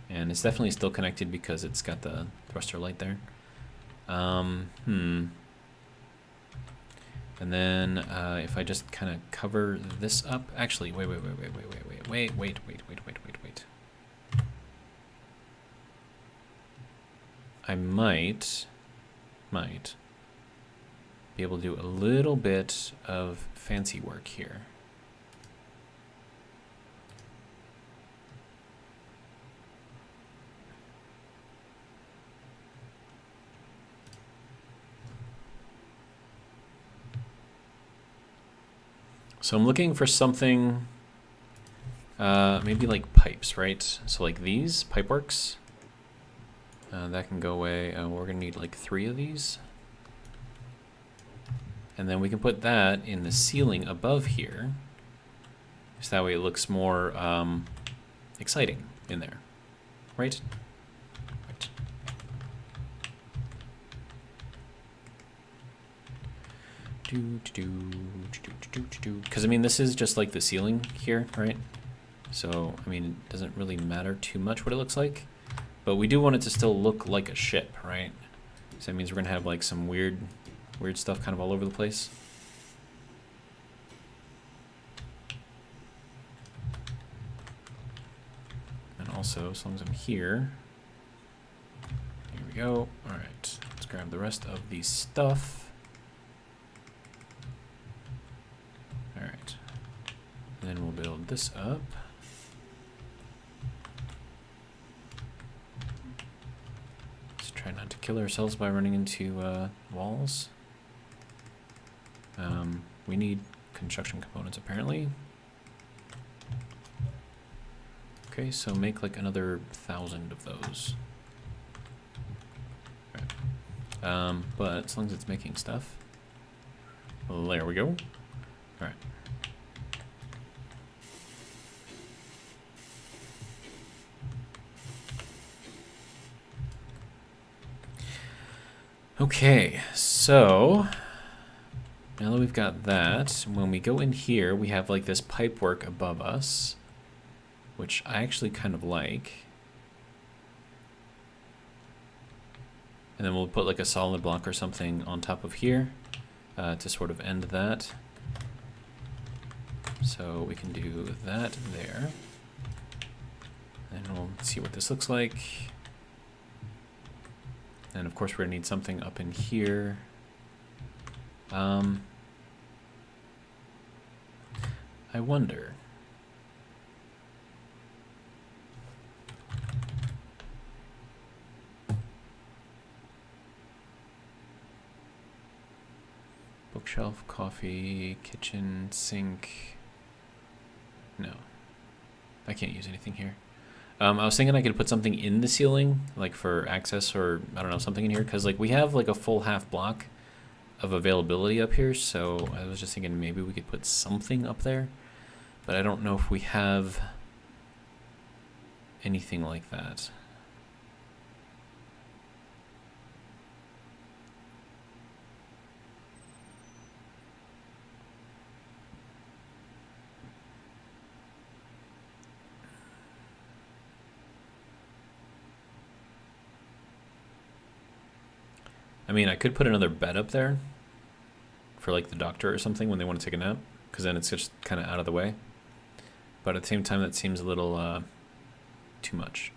Speaker 1: And it's definitely still connected because it's got the thruster light there. And then if I just kind of cover this up, actually, wait. I might be able to do a little bit of fancy work here. So I'm looking for something, maybe like pipes, right? So like these, pipeworks. That can go away. We're gonna need like 3 of these. And then we can put that in the ceiling above here. So that way it looks more exciting in there, right? Right. Because I mean, this is just like the ceiling here, right? So I mean, it doesn't really matter too much what it looks like, but we do want it to still look like a ship, right? So that means we're gonna have like some weird stuff kind of all over the place. And also, as long as I'm here we go. All right, let's grab the rest of the stuff. All right, and then we'll build this up. Let's try not to kill ourselves by running into walls. We need construction components apparently. Okay, so make like another 1,000 of those. All right. But as long as it's making stuff. Well, there we go. All right. Okay, so now that we've got that, when we go in here, we have like this pipework above us, which I actually kind of like. And then we'll put like a solid block or something on top of here to sort of end that. So we can do that there. And we'll see what this looks like. And of course we're gonna need something up in here. I wonder. Bookshelf, coffee, kitchen, sink. No. I can't use anything here. I was thinking I could put something in the ceiling, like for access or, I don't know, something in here. Because like we have like a full half block of availability up here. So I was just thinking maybe we could put something up there. But I don't know if we have anything like that. I mean, I could put another bed up there for like the doctor or something when they want to take a nap, because then it's just kind of out of the way. But at the same time, that seems a little too much.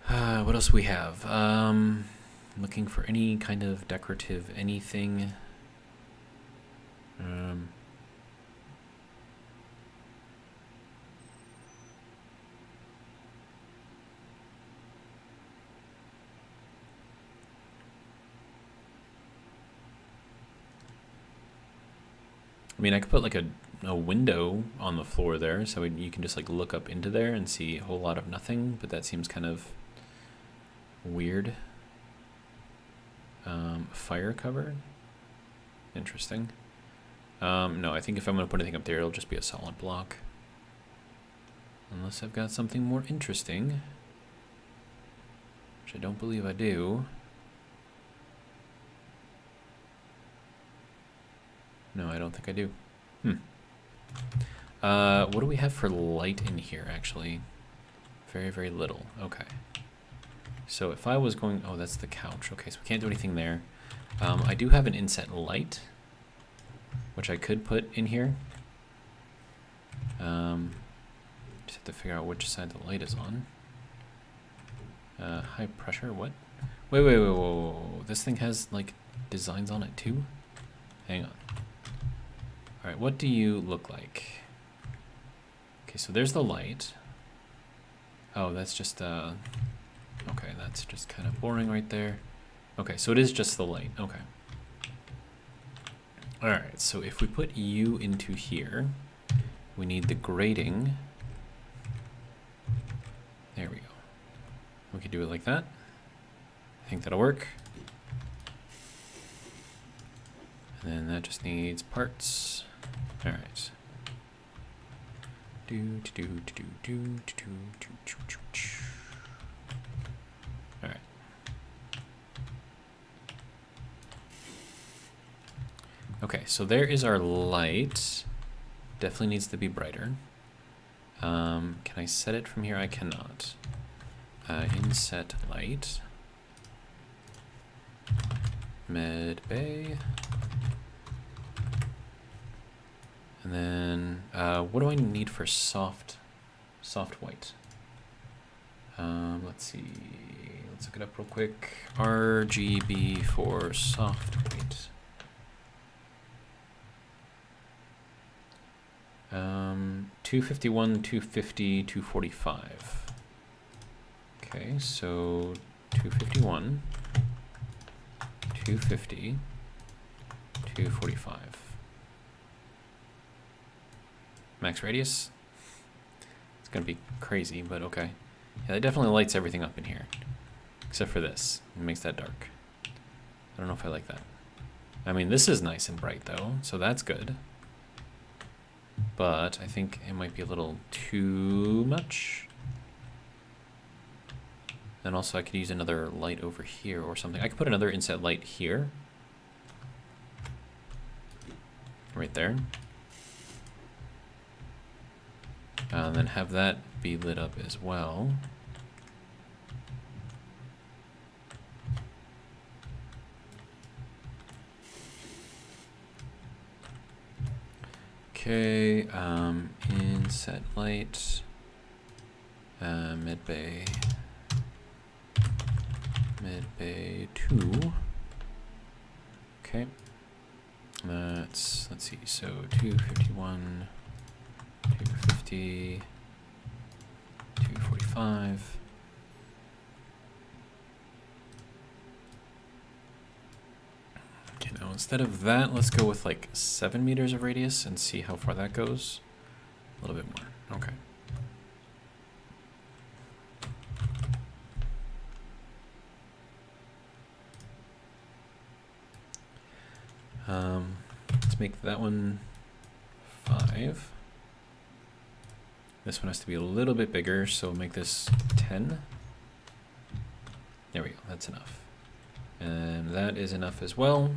Speaker 1: What else we have? Looking for any kind of decorative anything. I mean, I could put like a window on the floor there, so you can just like look up into there and see a whole lot of nothing, but that seems kind of weird. Fire cover? Interesting. No, I think if I'm going to put anything up there, it'll just be a solid block. Unless I've got something more interesting, which I don't believe I do. No, I don't think I do. What do we have for light in here, actually? Very, very little. Okay. So if I was going... Oh, that's the couch. Okay, so we can't do anything there. I do have an inset light, which I could put in here. Just have to figure out which side the light is on. High pressure, what? Wait, whoa. This thing has, like, designs on it, too? Hang on. Alright, what do you look like? Okay, so there's the light. Oh, that's just, okay, that's just kind of boring right there. Okay, so it is just the light. Okay. All right, so if we put U into here, we need the grading. There we go. We could do it like that. I think that'll work. And then that just needs parts. All right. All right. Okay, so there is our light. Definitely needs to be brighter. Can I set it from here? I cannot. Inset light. Med bay. And then, what do I need for soft white? Let's see. Let's look it up real quick. RGB for soft white. 251, 250, 245. Okay, so 251, 250, 245. Max radius? It's gonna be crazy, but okay. Yeah, that definitely lights everything up in here. Except for this. It makes that dark. I don't know if I like that. I mean, this is nice and bright though, so that's good. But I think it might be a little too much. And also I could use another light over here or something. I could put another inset light here. Right there. And then have that be lit up as well. Okay, inset light, mid bay 2. Okay, let's see, so 251, 250, 245. Okay, now instead of that, let's go with like 7 meters of radius and see how far that goes. A little bit more. Okay. Let's make that one 5. This one has to be a little bit bigger, so make this 10. There we go, that's enough. And that is enough as well.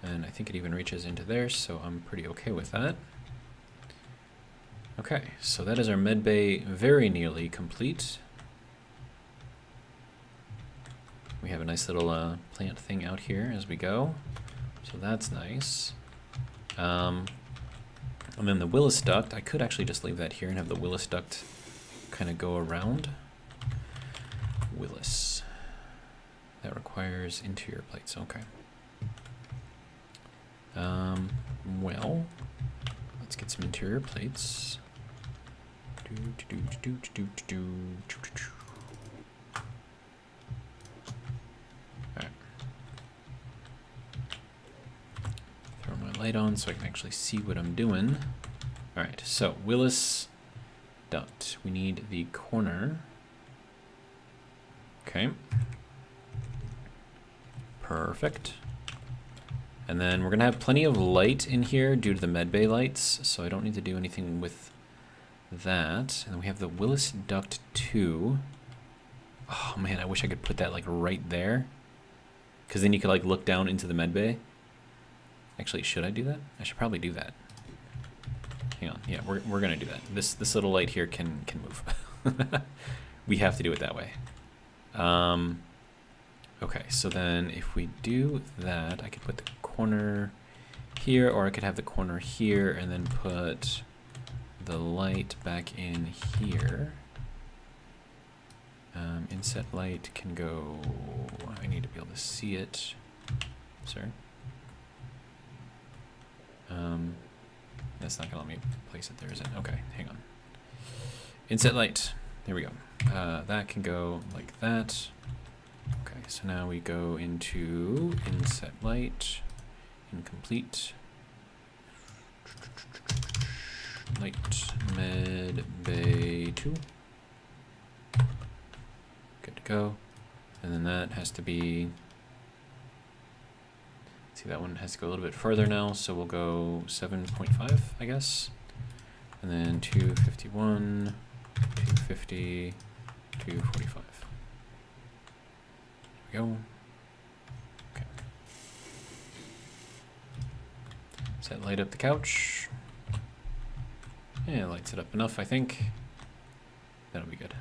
Speaker 1: And I think it even reaches into there, so I'm pretty okay with that. Okay, so that is our med bay very nearly complete. We have a nice little plant thing out here as we go. So that's nice. And then the Willis duct, I could actually just leave that here and have the Willis duct kind of go around. Willis. That requires interior plates, okay. Well, let's get some interior plates. Alright. Throw my light on so I can actually see what I'm doing. Alright, so Willis duct. We need the corner. Okay. Perfect. And then we're gonna have plenty of light in here due to the medbay lights, so I don't need to do anything with that. And then we have the Willis duct 2. Oh man, I wish I could put that like right there, because then you could like look down into the medbay. Actually, should I do that? I should probably do that. Hang on, yeah, we're gonna do that. This little light here can move. We have to do it that way. Okay, so then if we do that, I could put the corner here, or I could have the corner here and then put the light back in here. Inset light can go, I need to be able to see it, sir. That's not gonna let me place it there, is it? Okay, hang on. Inset light, there we go. That can go like that. Okay. so now we go into inset light, incomplete, light med bay 2. Good to go. And then that has to be, see, that one has to go a little bit further now, so we'll go 7.5, I guess. And then 251, 250, 245. There we go. Okay. Does that light up the couch? Yeah, it lights it up enough, I think. That'll be good.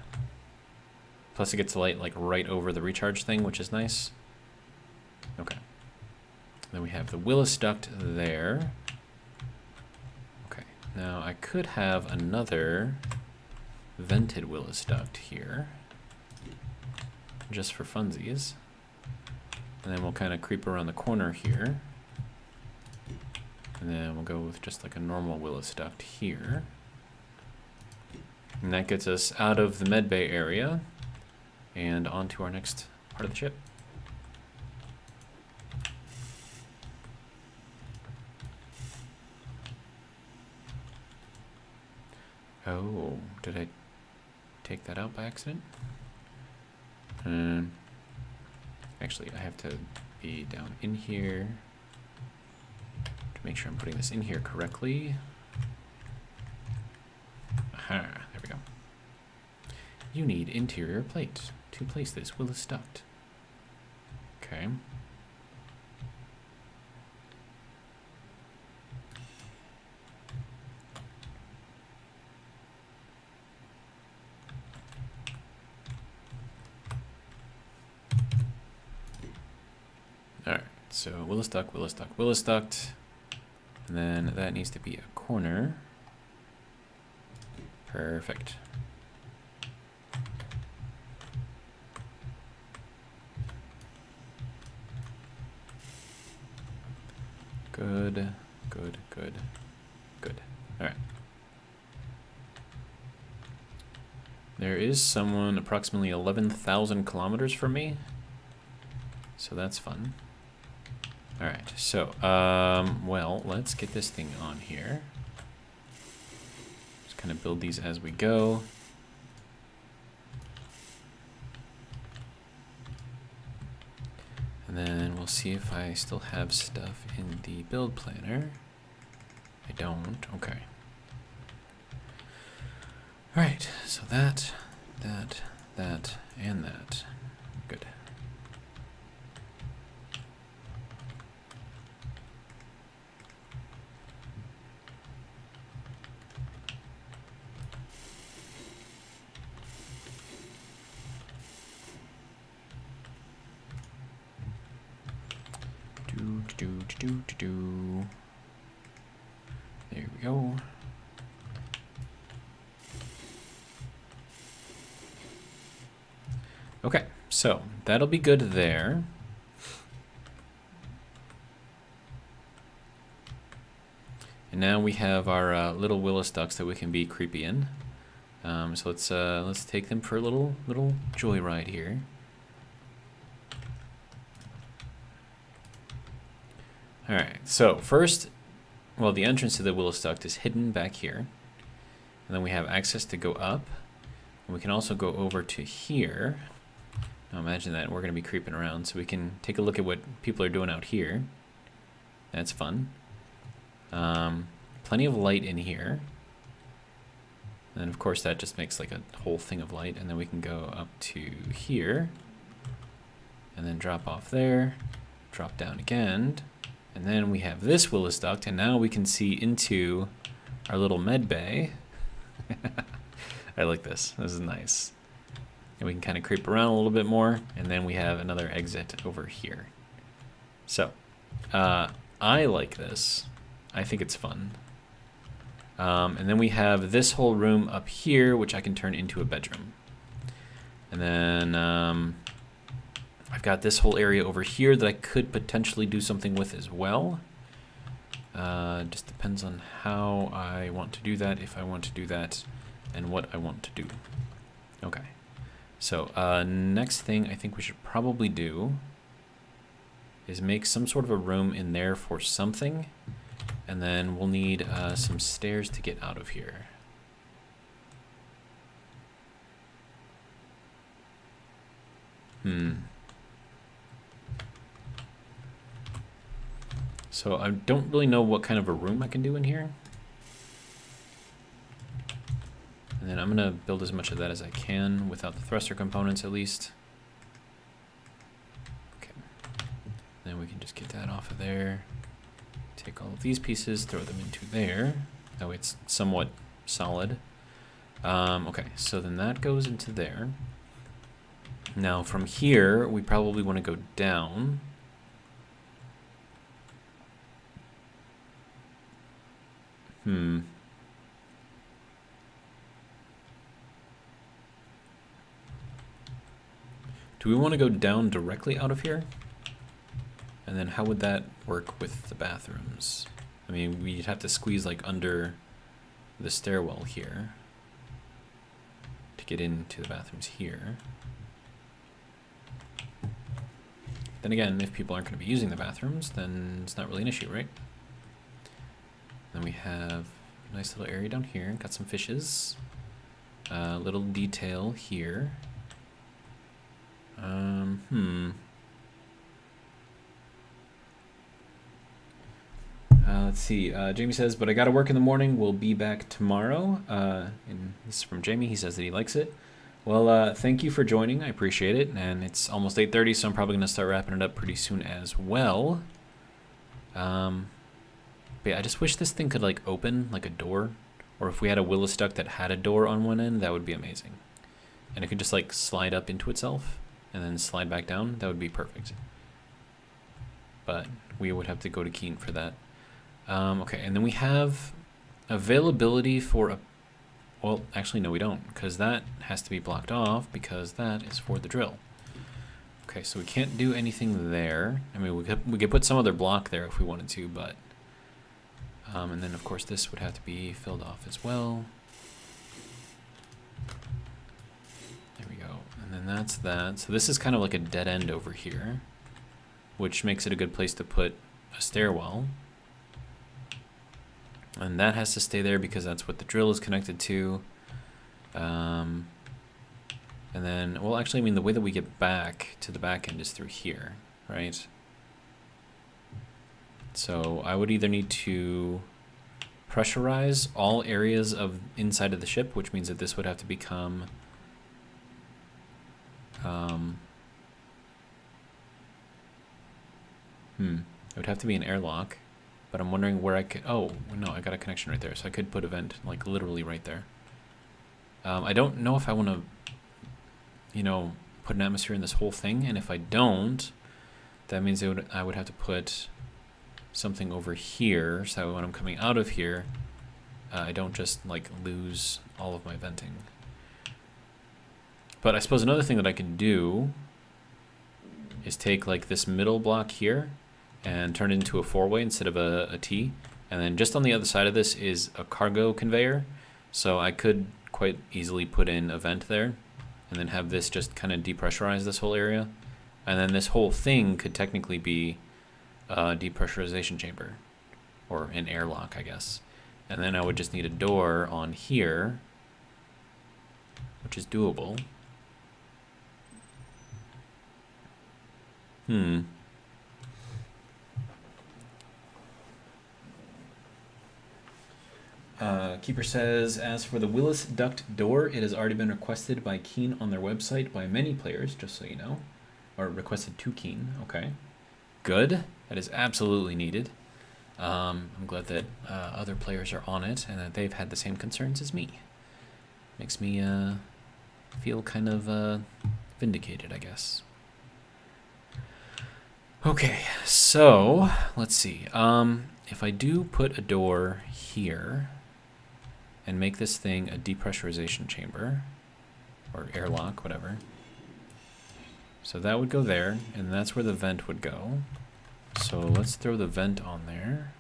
Speaker 1: Plus it gets the light like right over the recharge thing, which is nice. Okay. Then we have the Willis duct there. Okay, now I could have another vented Willis duct here, just for funsies. And then we'll kind of creep around the corner here. And then we'll go with just like a normal Willis duct here. And that gets us out of the medbay area and onto our next part of the ship. Oh, did I take that out by accident? Actually, I have to be down in here to make sure I'm putting this in here correctly. Aha, there we go. You need interior plate to place this Willis duct. Okay. All right, so Willis duct, Willis duct, Willis duct. And then that needs to be a corner. Perfect. Good, good, good, good. All right. There is someone approximately 11,000 kilometers from me, so that's fun. All right, so, well, let's get this thing on here. Just kind of build these as we go. And then we'll see if I still have stuff in the build planner. I don't, okay. All right, so that, and that. Good. There we go. Okay, so that'll be good there. And now we have our little Willis ducks that we can be creepy in. So let's take them for a little joyride here. All right, so first, well, the entrance to the Willis duct is hidden back here. And then we have access to go up. And we can also go over to here. Now imagine that we're going to be creeping around, so we can take a look at what people are doing out here. That's fun. Plenty of light in here. And of course that just makes like a whole thing of light. And then we can go up to here. And then drop off there. Drop down again. And then we have this Willis duct, and now we can see into our little med bay. I like this. This is nice. And we can kind of creep around a little bit more, and then we have another exit over here. So, I like this. I think it's fun. And then we have this whole room up here, which I can turn into a bedroom. And then I've got this whole area over here that I could potentially do something with as well. Just depends on how I want to do that, if I want to do that, and what I want to do. Okay. So next thing I think we should probably do is make some sort of a room in there for something. And then we'll need some stairs to get out of here. So I don't really know what kind of a room I can do in here. And then I'm gonna build as much of that as I can without the thruster components at least. Okay. Then we can just get that off of there. Take all of these pieces, throw them into there. That way it's somewhat solid. Okay, so then that goes into there. Now from here, we probably want to go down. Do we want to go down directly out of here? And then how would that work with the bathrooms? I mean, we'd have to squeeze like under the stairwell here to get into the bathrooms here. Then again, if people aren't going to be using the bathrooms, then it's not really an issue, right? Then we have a nice little area down here. Got some fishes. Little detail here. Let's see. Jamie says, but I got to work in the morning. We'll be back tomorrow. And this is from Jamie. He says that he likes it. Well, thank you for joining. I appreciate it. And it's almost 8:30, so I'm probably going to start wrapping it up pretty soon as well. But yeah, I just wish this thing could like open like a door. Or if we had a Willis duck that had a door on one end, that would be amazing. And it could just like slide up into itself and then slide back down. That would be perfect. But we would have to go to Keen for that. Okay, and then we have availability for a... Well, actually, no, we don't, because that has to be blocked off because that is for the drill. Okay, so we can't do anything there. I mean, we could put some other block there if we wanted to, but... and then, of course, this would have to be filled off as well. There we go. And then that's that. So this is kind of like a dead end over here, which makes it a good place to put a stairwell. And that has to stay there because that's what the drill is connected to. And then, well, actually, I mean, the way that we get back to the back end is through here, right? So I would either need to pressurize all areas of inside of the ship, which means that this would have to become it would have to be an airlock. But I'm wondering where I could... Oh, no, I got a connection right there. So I could put a vent, like, literally right there. I don't know if I want to, you know, put an atmosphere in this whole thing. And if I don't, that means I would have to put something over here. So when I'm coming out of here, I don't just, like, lose all of my venting. But I suppose another thing that I can do is take, like, this middle block here and turn it into a four-way instead of a T. And then just on the other side of this is a cargo conveyor. So I could quite easily put in a vent there and then have this just kind of depressurize this whole area. And then this whole thing could technically be a depressurization chamber or an airlock, I guess. And then I would just need a door on here, which is doable. Keeper says, as for the Willis duct door, it has already been requested by Keen on their website by many players, just so you know. Or requested to Keen, okay. Good, that is absolutely needed. I'm glad that other players are on it and that they've had the same concerns as me. Makes me feel kind of vindicated, I guess. Okay, so let's see. If I do put a door here and make this thing a depressurization chamber or airlock, whatever. So that would go there, and that's where the vent would go. So let's throw the vent on there.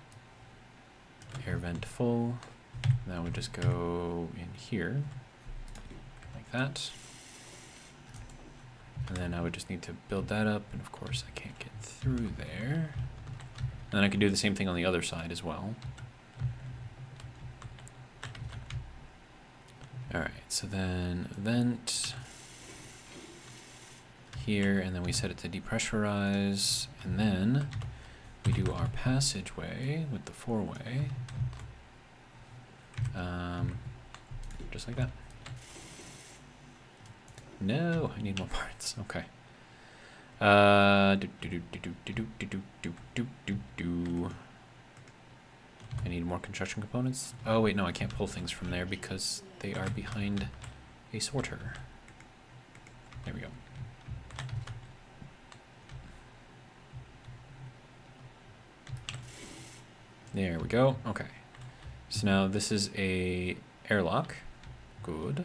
Speaker 1: Air vent full. That would just go in here, like that. And then I would just need to build that up, and of course I can't get through there. And then I can do the same thing on the other side as well. Alright, so then vent here, and then we set it to depressurize, and then we do our passageway with the four-way. Just like that. No, I need more parts. Okay. I need more construction components. Oh wait, no, I can't pull things from there because they are behind a sorter. There we go. There we go. Okay. So now this is a airlock. Good.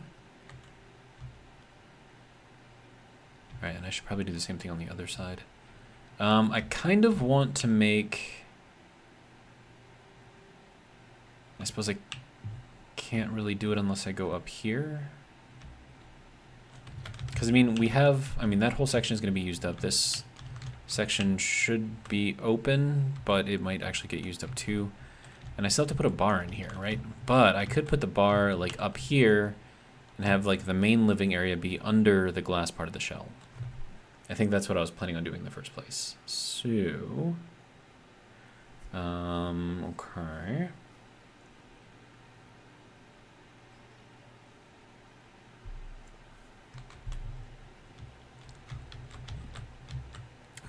Speaker 1: Alright, and I should probably do the same thing on the other side. I kind of want to make... I suppose I can't really do it unless I go up here. Because, I mean, we have... I mean, that whole section is going to be used up. This section should be open, but it might actually get used up too. And I still have to put a bar in here, right? But I could put the bar, like, up here and have, like, the main living area be under the glass part of the shell. I think that's what I was planning on doing in the first place. So... okay...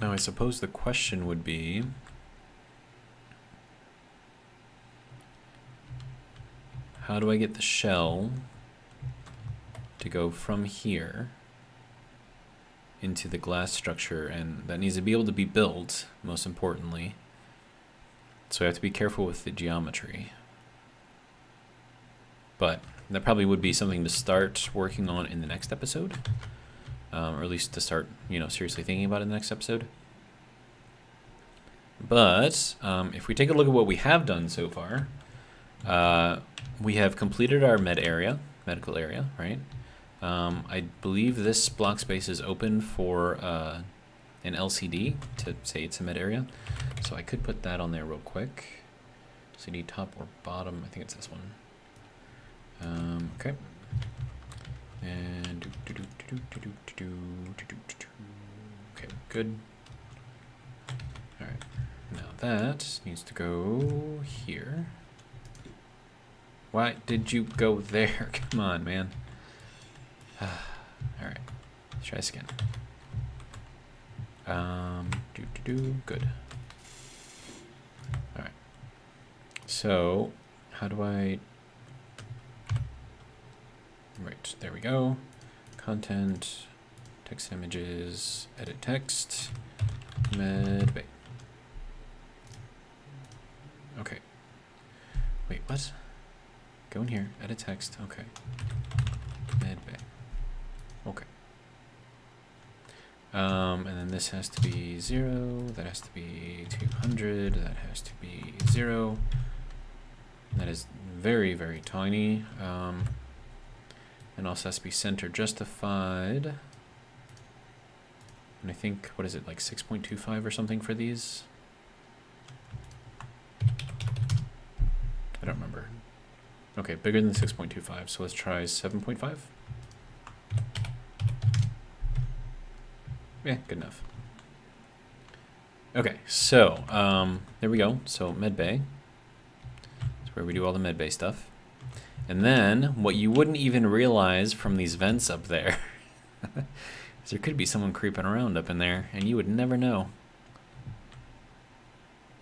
Speaker 1: Now, I suppose the question would be, how do I get the shell to go from here into the glass structure? And that needs to be able to be built, most importantly. So I have to be careful with the geometry. But that probably would be something to start working on in the next episode. Or at least to start, you know, seriously thinking about it in the next episode. But if we take a look at what we have done so far, we have completed our medical area, right? I believe this block space is open for an LCD to say it's a med area. So I could put that on there real quick. LCD top or bottom, I think it's this one. Okay. And okay, good. All right, now that needs to go here. Why did you go there? Come on, man. All right, let's try this again. Good. All right. So, how do I? Right, there we go. Content, text images, edit text, medbay. Okay. Wait, what? Go in here, edit text, okay. Medbay. Okay. And then this has to be 0, that has to be 200, that has to be 0. That is very, very tiny. And also has to be center justified. And I think, what is it, like 6.25 or something for these? I don't remember. Okay, bigger than 6.25, so let's try 7.5. Yeah, good enough. Okay, so, there we go. So, medbay. That's where we do all the medbay stuff. And then, what you wouldn't even realize from these vents up there is there could be someone creeping around up in there, and you would never know.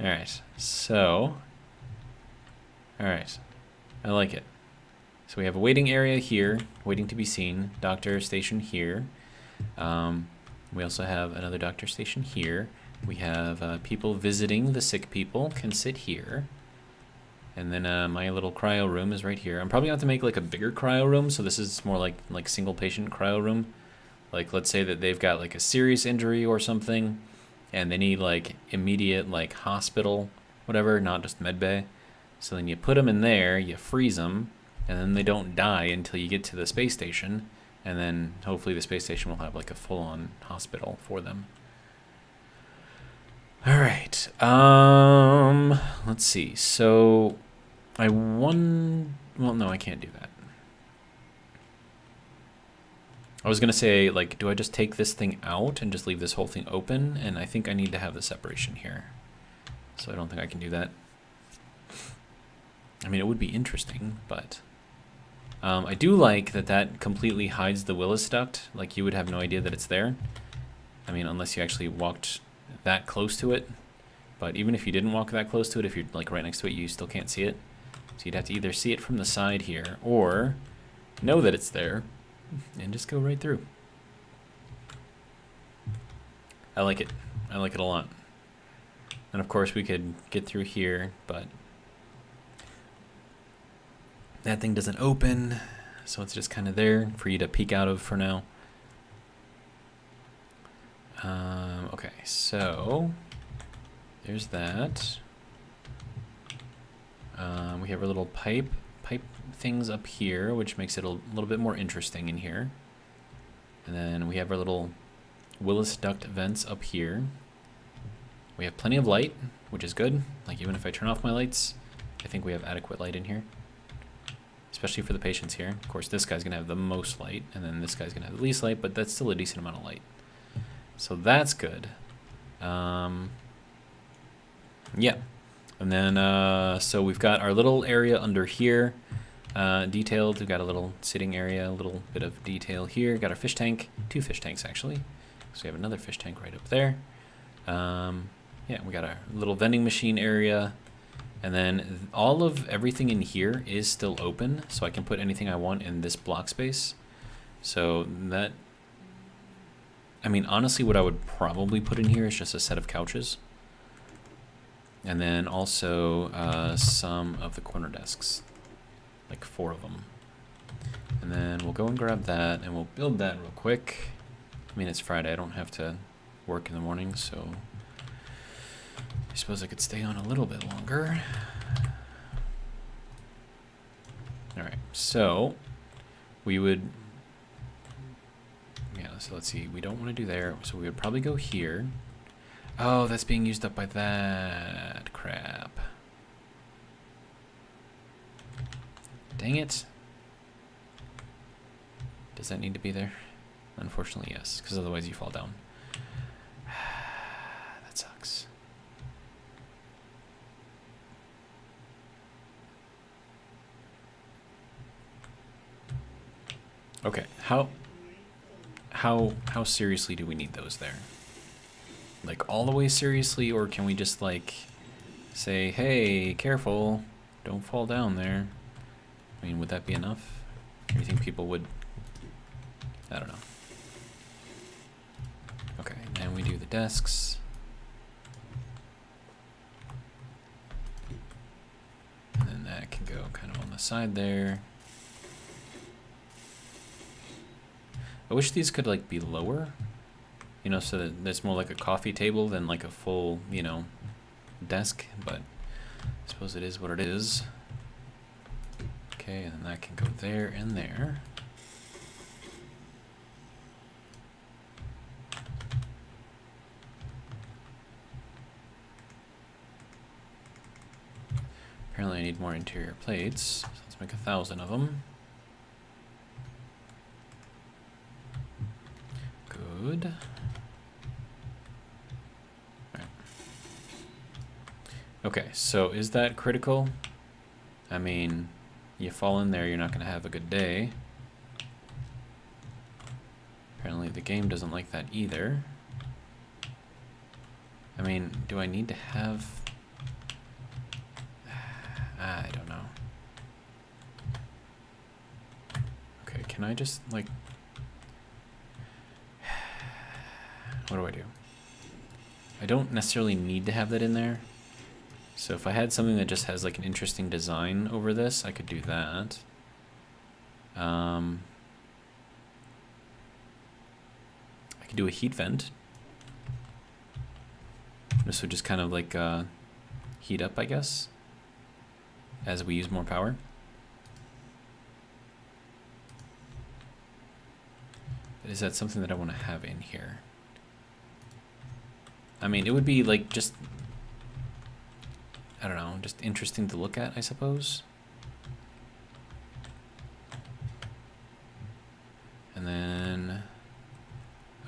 Speaker 1: Alright, so... Alright, I like it. So we have a waiting area here, waiting to be seen, doctor station here. We also have another doctor station here. We have people visiting the sick people can sit here. And then my little cryo room is right here. I'm probably going to have to make like a bigger cryo room, so this is more like single patient cryo room. Like let's say that they've got like a serious injury or something, and they need like immediate like hospital, whatever, not just med bay. So then you put them in there, you freeze them, and then they don't die until you get to the space station, And then hopefully the space station will have like a full-on hospital for them. All right. Let's see. So well, no, I can't do that. I was going to say, like, do I just take this thing out and just leave this whole thing open? And I think I need to have the separation here. So I don't think I can do that. I mean, it would be interesting, but I do like that that completely hides the Willis duct. Like, you would have no idea that it's there. I mean, unless you actually walked that close to it. But even if you didn't walk that close to it, if you're like right next to it, you still can't see it. So you'd have to either see it from the side here or know that it's there and just go right through. I like it. I like it a lot. And of course we could get through here, but that thing doesn't open, so it's just kind of there for you to peek out of for now. Okay, so there's that. We have our little pipe things up here, which makes it a little bit more interesting in here. And then we have our little Willis duct vents up here. We have plenty of light, which is good. Like, even if I turn off my lights, I think we have adequate light in here, especially for the patients here. Of course, this guy's gonna have the most light, and then this guy's gonna have the least light, but that's still a decent amount of light. So that's good. Yeah. And then, so we've got our little area under here, detailed. We've got a little sitting area, a little bit of detail here. Got our fish tank, 2 fish tanks actually. So we have another fish tank right up there. Yeah, we got our little vending machine area. And then all of everything in here is still open, so I can put anything I want in this block space. So that, I mean, honestly, what I would probably put in here is just a set of couches. And then also some of the corner desks, like 4 of them. And then we'll go and grab that, and we'll build that real quick. I mean, it's Friday. I don't have to work in the morning, so I suppose I could stay on a little bit longer. All right, so we would, yeah, so let's see. We don't want to do there, so we would probably go here. Oh, that's being used up by that crap. Dang it. Does that need to be there? Unfortunately, yes, because otherwise you fall down. That sucks. Okay, how seriously do we need those there? Like, all the way seriously, or can we just, like, say, hey, careful, don't fall down there? I mean, would that be enough? Or you think people would, I don't know. Okay, and we do the desks. And then that can go kind of on the side there. I wish these could, like, be lower. You know, so that it's more like a coffee table than like a full, you know, desk, but I suppose it is what it is. Okay, and then that can go there and there. Apparently I need more interior plates, so let's make 1,000 of them. Good. Okay, so is that critical? I mean, you fall in there, you're not going to have a good day. Apparently the game doesn't like that either. I mean, do I need to have... I don't know. Okay, can I just, like... What do I do? I don't necessarily need to have that in there. So if I had something that just has like an interesting design over this, I could do that. I could do a heat vent. This would just kind of like heat up, I guess, as we use more power. But is that something that I want to have in here? I mean, it would be like just, I don't know, just interesting to look at, I suppose. And then,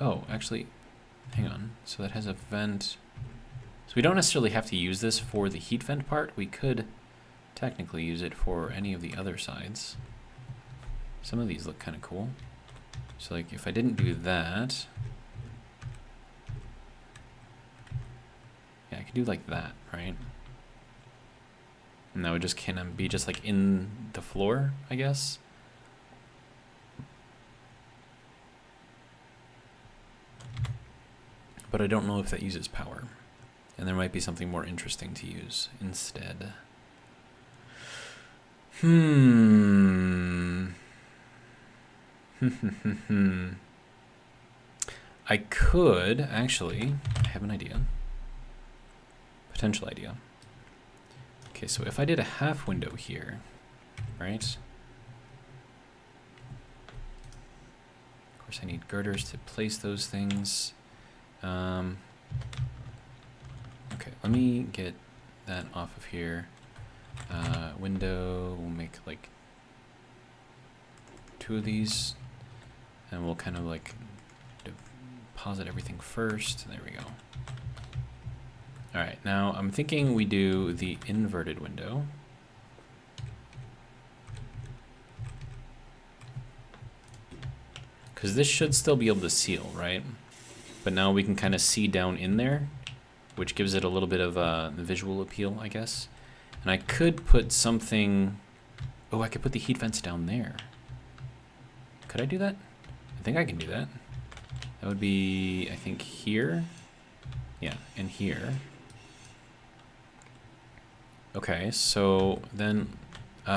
Speaker 1: oh, actually, hang on. So that has a vent. So we don't necessarily have to use this for the heat vent part. We could technically use it for any of the other sides. Some of these look kind of cool. So like if I didn't do that, yeah, I could do like that, right? And that would just kind of be just like in the floor, I guess. But I don't know if that uses power. And there might be something more interesting to use instead. I could, actually, I have an idea. Potential idea. Okay, so if I did a half window here, right? Of course I need girders to place those things. Okay, let me get that off of here. Window, we'll make like 2 of these, and we'll kind of like deposit everything first. There we go. All right, now I'm thinking we do the inverted window. Because this should still be able to seal, right? But now we can kind of see down in there, which gives it a little bit of visual appeal, I guess. And I could put something... Oh, I could put the heat vents down there. Could I do that? I think I can do that. That would be, I think, here. Yeah, and here. Okay, so then if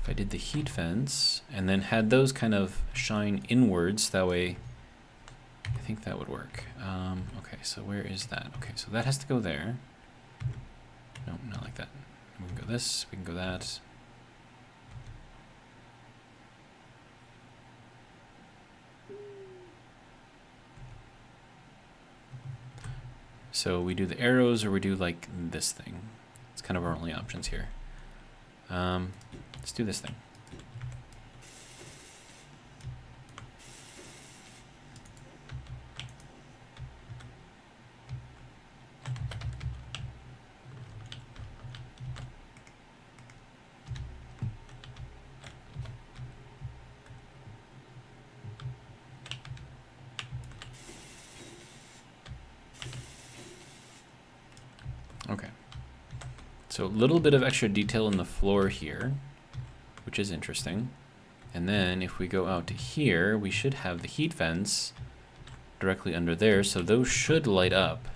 Speaker 1: I did the heat vents and then had those kind of shine inwards, that way I think that would work. Okay, so where is that? Okay, so that has to go there. No, not like that. We can go this, we can go that. So we do the arrows or we do like this thing. It's kind of our only options here. Let's do this thing. Okay. So a little bit of extra detail in the floor here, which is interesting. And then if we go out to here, we should have the heat vents directly under there. So those should light up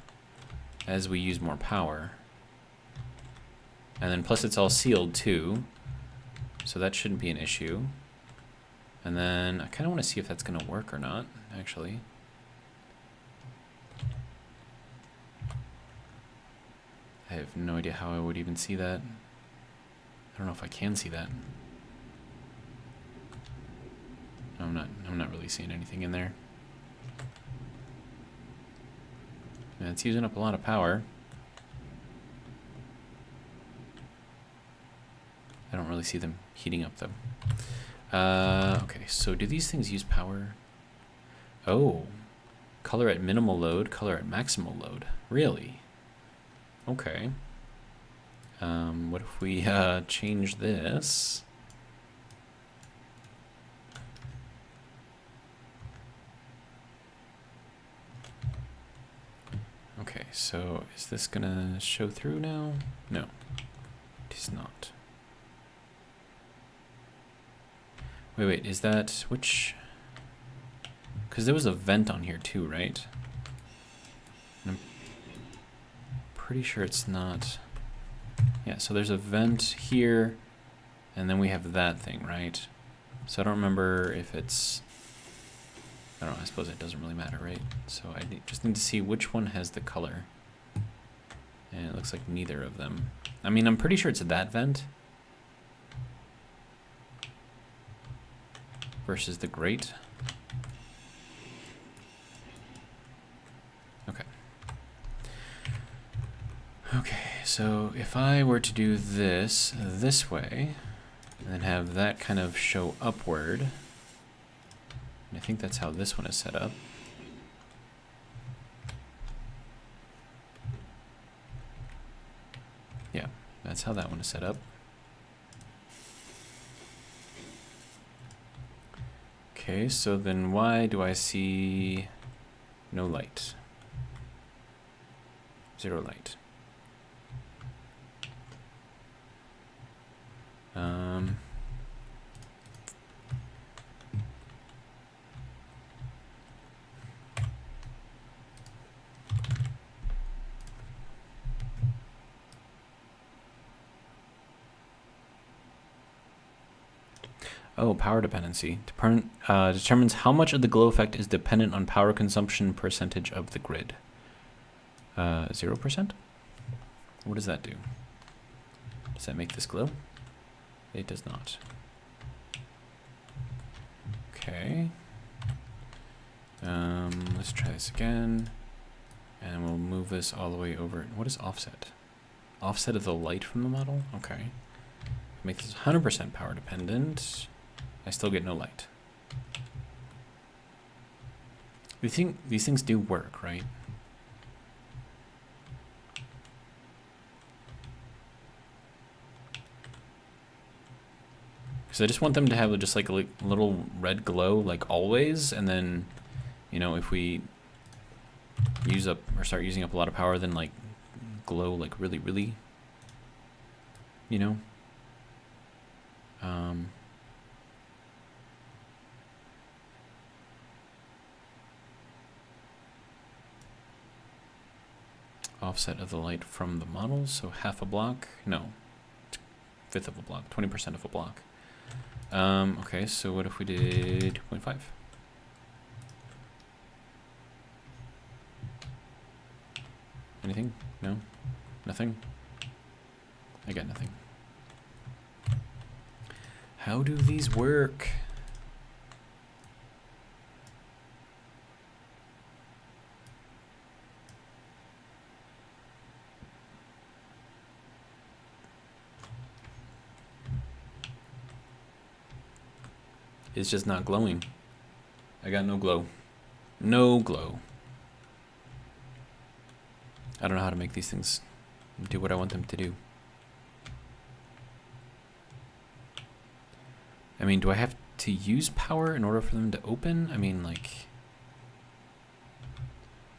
Speaker 1: as we use more power. And then plus it's all sealed too. So that shouldn't be an issue. And then I kind of want to see if that's going to work or not, actually. I have no idea how I would even see that. I don't know if I can see that. I'm not really seeing anything in there. And it's using up a lot of power. I don't really see them heating up though. Okay, so do these things use power? Oh, color at minimal load, color at maximal load. Really? Okay. What if we change this? Okay, so is this gonna show through now? No, it is not. Wait, is that which? Because there was a vent on here too, right? And I'm pretty sure it's not. Yeah, so there's a vent here, and then we have that thing, right? So I don't remember if it's, I don't know, I suppose it doesn't really matter, right? So I just need to see which one has the color. And it looks like neither of them. I mean, I'm pretty sure it's that vent. versus the grate. Okay. Okay, so if I were to do this way, and then have that kind of show upward, and I think that's how this one is set up. Yeah, that's how that one is set up. Okay, so then why do I see no light? 0 light. Oh, power dependency. Determines how much of the glow effect is dependent on power consumption percentage of the grid. 0%? What does that do? Does that make this glow? It does not. Okay. Let's try this again. And we'll move this all the way over. What is offset? Offset of the light from the model? Okay. Make this 100% power dependent. I still get no light. We think these things do work, right? Because I just want them to have just like a little red glow like always, and then, you know, if we use up or start using up a lot of power, then like glow like really, really, you know? Offset of the light from the model, so half a block. No, 1/5 of a block, 20% of a block. Okay, so what if we did 2.5? Anything? No? Nothing? I got nothing. How do these work? It's just not glowing. I got no glow. No glow. I don't know how to make these things do what I want them to do. I mean, do I have to use power in order for them to open? I mean, like...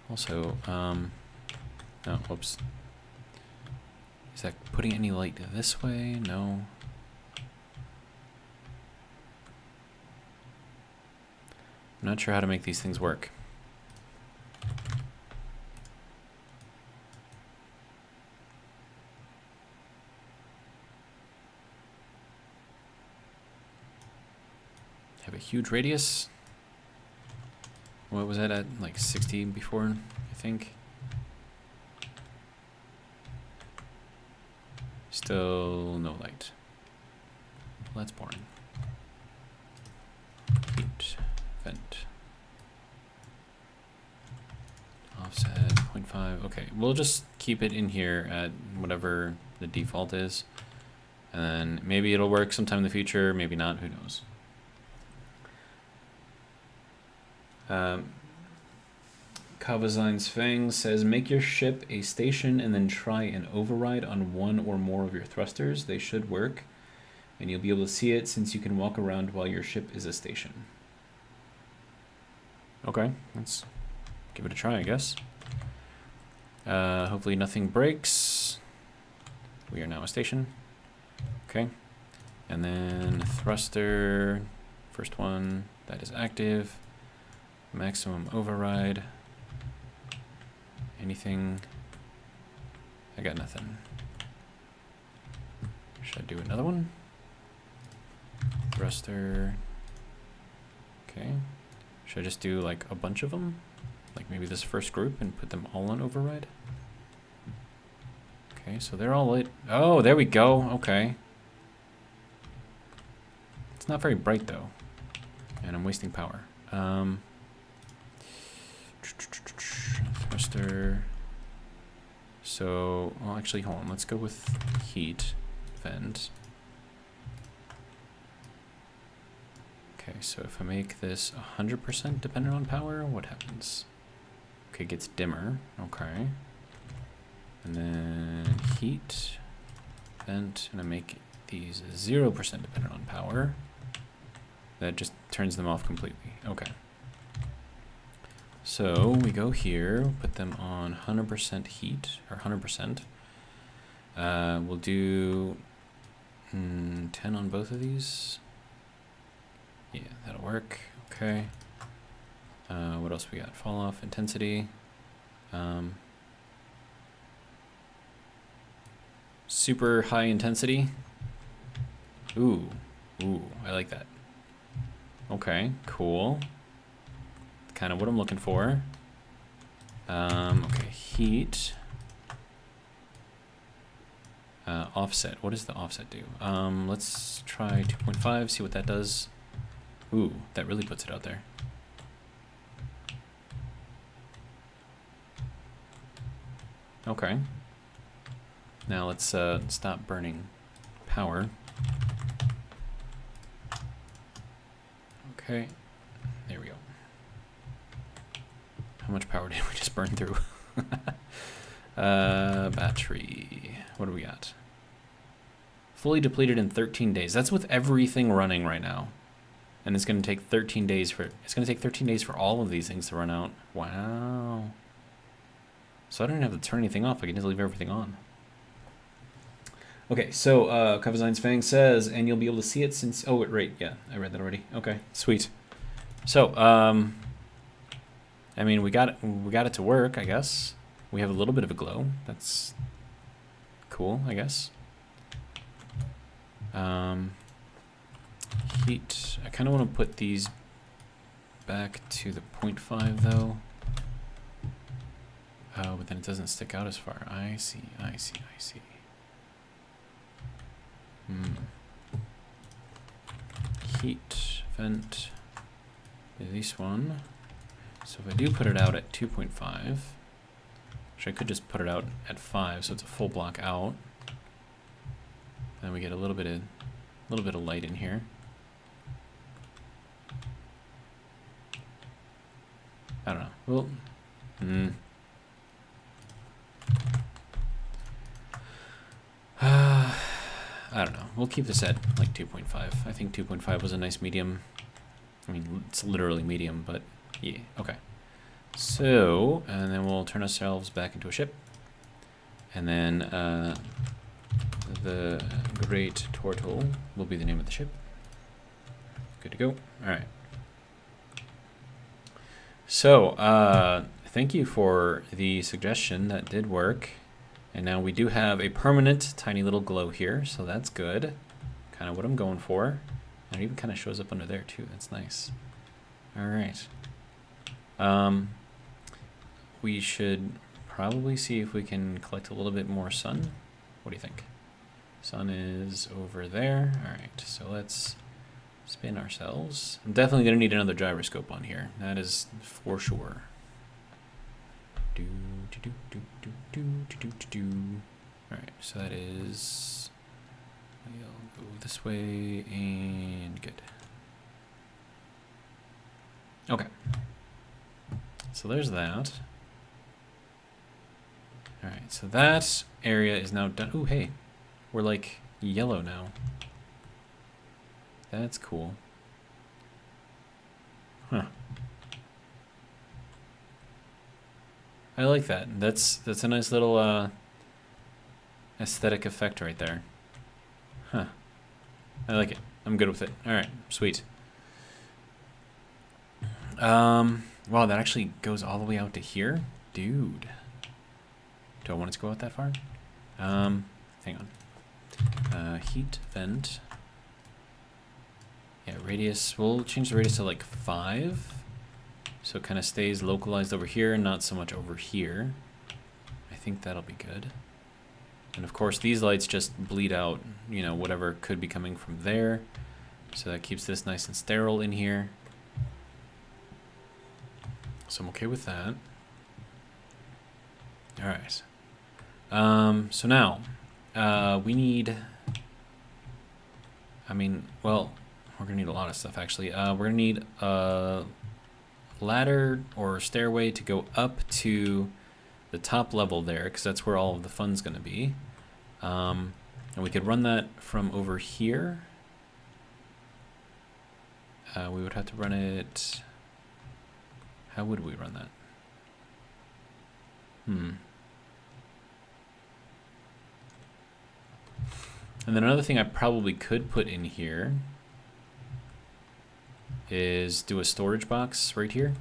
Speaker 1: Also, oh, whoops. Is that putting any light this way? No. I'm not sure how to make these things work. Have a huge radius. What was that at? Like 60 before, I think. Still no light. Well, that's boring. Heat. Vent. Offset 0.5. Okay, we'll just keep it in here at whatever the default is. And then maybe it'll work sometime in the future, maybe not, who knows. Kavazine's Fang says, make your ship a station and then try an override on one or more of your thrusters. They should work, and you'll be able to see it since you can walk around while your ship is a station. Okay, let's give it a try, I guess. Hopefully nothing breaks. We are now a station. Okay, and then thruster, first one, that is active. Maximum override. Anything? I got nothing. Should I do another one? Thruster. Okay. Should I just do like a bunch of them? Like maybe this first group and put them all on override? Okay, so they're all lit. Oh, there we go. Okay. It's not very bright though. And I'm wasting power. Thruster. So, well, actually, hold on. Let's go with heat vent. Okay, so if I make this 100% dependent on power, what happens? Okay, it gets dimmer. Okay. And then heat vent, and I make these 0% dependent on power. That just turns them off completely. Okay. So we go here, put them on 100% heat, or 100%. We'll do 10 on both of these. Yeah, that'll work. Okay. What else we got? Fall off intensity. Super high intensity. Ooh, I like that. Okay, cool. Kind of what I'm looking for. Okay, heat. Offset. What does the offset do? Let's try 2.5, see what that does. Ooh, that really puts it out there. Okay. Now let's stop burning power. Okay, there we go. How much power did we just burn through? Battery. What do we got? Fully depleted in 13 days. That's with everything running right now. And it's going to take 13 days for all of these things to run out. Wow. So I don't even have to turn anything off. I can just leave everything on. Okay, so Kavazein's Fang says, and you'll be able to see it since... Oh, right, yeah, I read that already. Okay, sweet. So, I mean, we got it to work, I guess. We have a little bit of a glow. That's cool, I guess. Heat. I kind of want to put these back to the 0.5 though. Oh, but then it doesn't stick out as far. I see. Heat vent is this one. So if I do put it out at 2.5, which I could just put it out at 5, so it's a full block out. Then we get a little bit of light in here. I don't know. Well, I don't know. We'll keep this at like 2.5. I think 2.5 was a nice medium. I mean, it's literally medium, but yeah, okay. So, and then we'll turn ourselves back into a ship. And then the Great Turtle will be the name of the ship. Good to go. All right. So, thank you for the suggestion. That did work. And now we do have a permanent tiny little glow here, so that's good. Kind of what I'm going for. And it even kind of shows up under there too. That's nice. All right. We should probably see if we can collect a little bit more sun. What do you think? Sun is over there. All right, so let's spin ourselves. I'm definitely going to need another gyroscope on here. That is for sure. All right, so that is... I'll go this way and good. Okay. So there's that. All right, so that area is now done. Ooh, hey, we're like yellow now. That's cool. Huh. I like that. That's a nice little aesthetic effect right there. Huh. I like it. I'm good with it. All right, sweet. Wow, that actually goes all the way out to here? Dude. Do I want it to go out that far? Hang on. Heat vent. Yeah, radius. We'll change the radius to like 5. So it kind of stays localized over here and not so much over here. I think that'll be good. And of course, these lights just bleed out, you know, whatever could be coming from there. So that keeps this nice and sterile in here. So I'm okay with that. All right. So now we need, well, we're gonna need a lot of stuff actually. We're gonna need a ladder or stairway to go up to the top level there, because that's where all of the fun's gonna be. And we could run that from over here. We would have to run it. How would we run that? And then another thing I probably could put in here is do a storage box right here.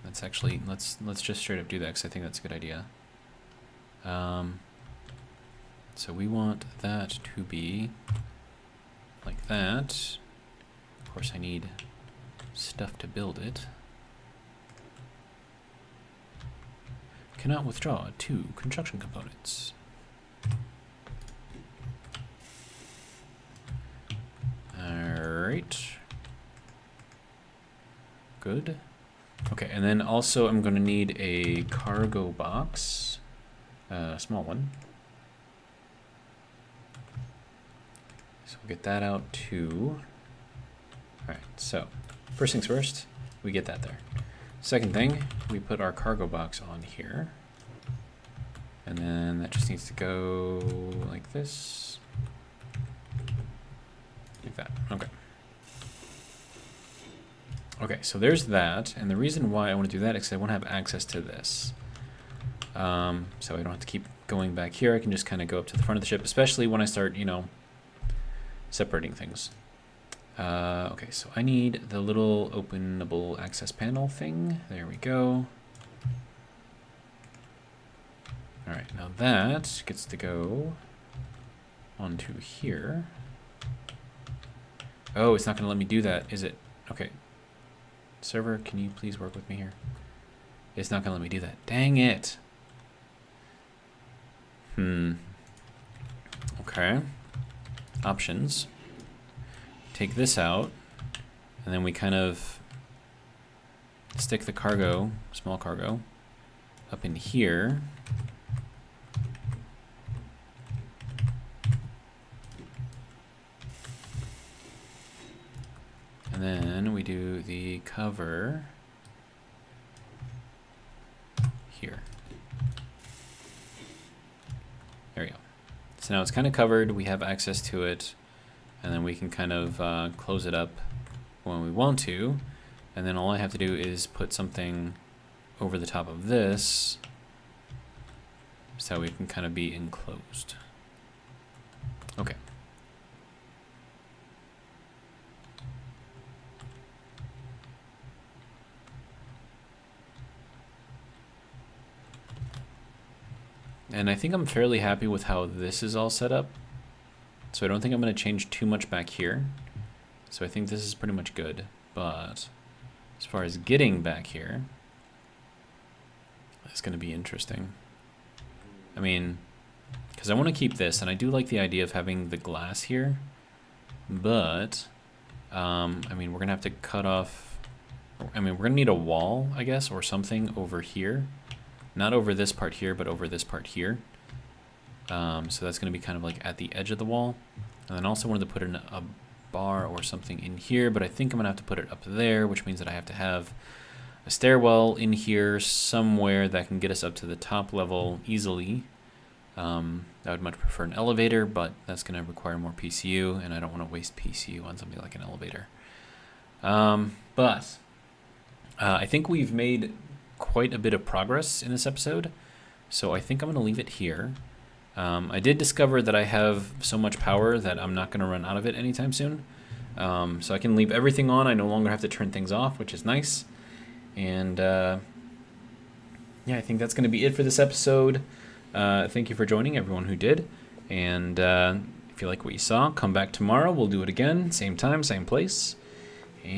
Speaker 1: Let's actually let's just straight up do that, because I think that's a good idea. So we want that to be like that. Of course, I need stuff to build it. Cannot withdraw 2 construction components. Alright. Good. Okay, and then also I'm going to need a cargo box. A small one. So we'll get that out too. Alright, so first things first, we get that there. Second thing, we put our cargo box on here. And then that just needs to go like this. Like that. Okay. Okay, so there's that. And the reason why I want to do that is because I want to have access to this. So I don't have to keep going back here. I can just kind of go up to the front of the ship, especially when I start, you know, separating things. Okay, so I need the little openable access panel thing. There we go. All right, now that gets to go onto here. Oh, it's not going to let me do that, is it? Okay. Server, can you please work with me here? It's not going to let me do that. Dang it. Okay. Options. Take this out, and then we kind of stick the cargo, small cargo, up in here. And then we do the cover here. There we go. So now it's kind of covered, we have access to it. And then we can kind of close it up when we want to. And then all I have to do is put something over the top of this so we can kind of be enclosed. Okay. And I think I'm fairly happy with how this is all set up. So I don't think I'm going to change too much back here. So I think this is pretty much good. But as far as getting back here, it's going to be interesting. I mean, because I want to keep this, and I do like the idea of having the glass here. But, I mean, we're going to have to cut off... I mean, we're going to need a wall, I guess, or something over here. Not over this part here, but over this part here. So that's going to be kind of like at the edge of the wall. And then also wanted to put in a bar or something in here, but I think I'm going to have to put it up there, which means that I have to have a stairwell in here somewhere that can get us up to the top level easily. I would much prefer an elevator, but that's going to require more PCU, and I don't want to waste PCU on something like an elevator. But I think we've made quite a bit of progress in this episode, so I think I'm going to leave it here. I did discover that I have so much power that I'm not going to run out of it anytime soon. So I can leave everything on. I no longer have to turn things off, which is nice. And yeah, I think that's going to be it for this episode. Thank you for joining, everyone who did. And if you like what you saw, come back tomorrow. We'll do it again. Same time, same place.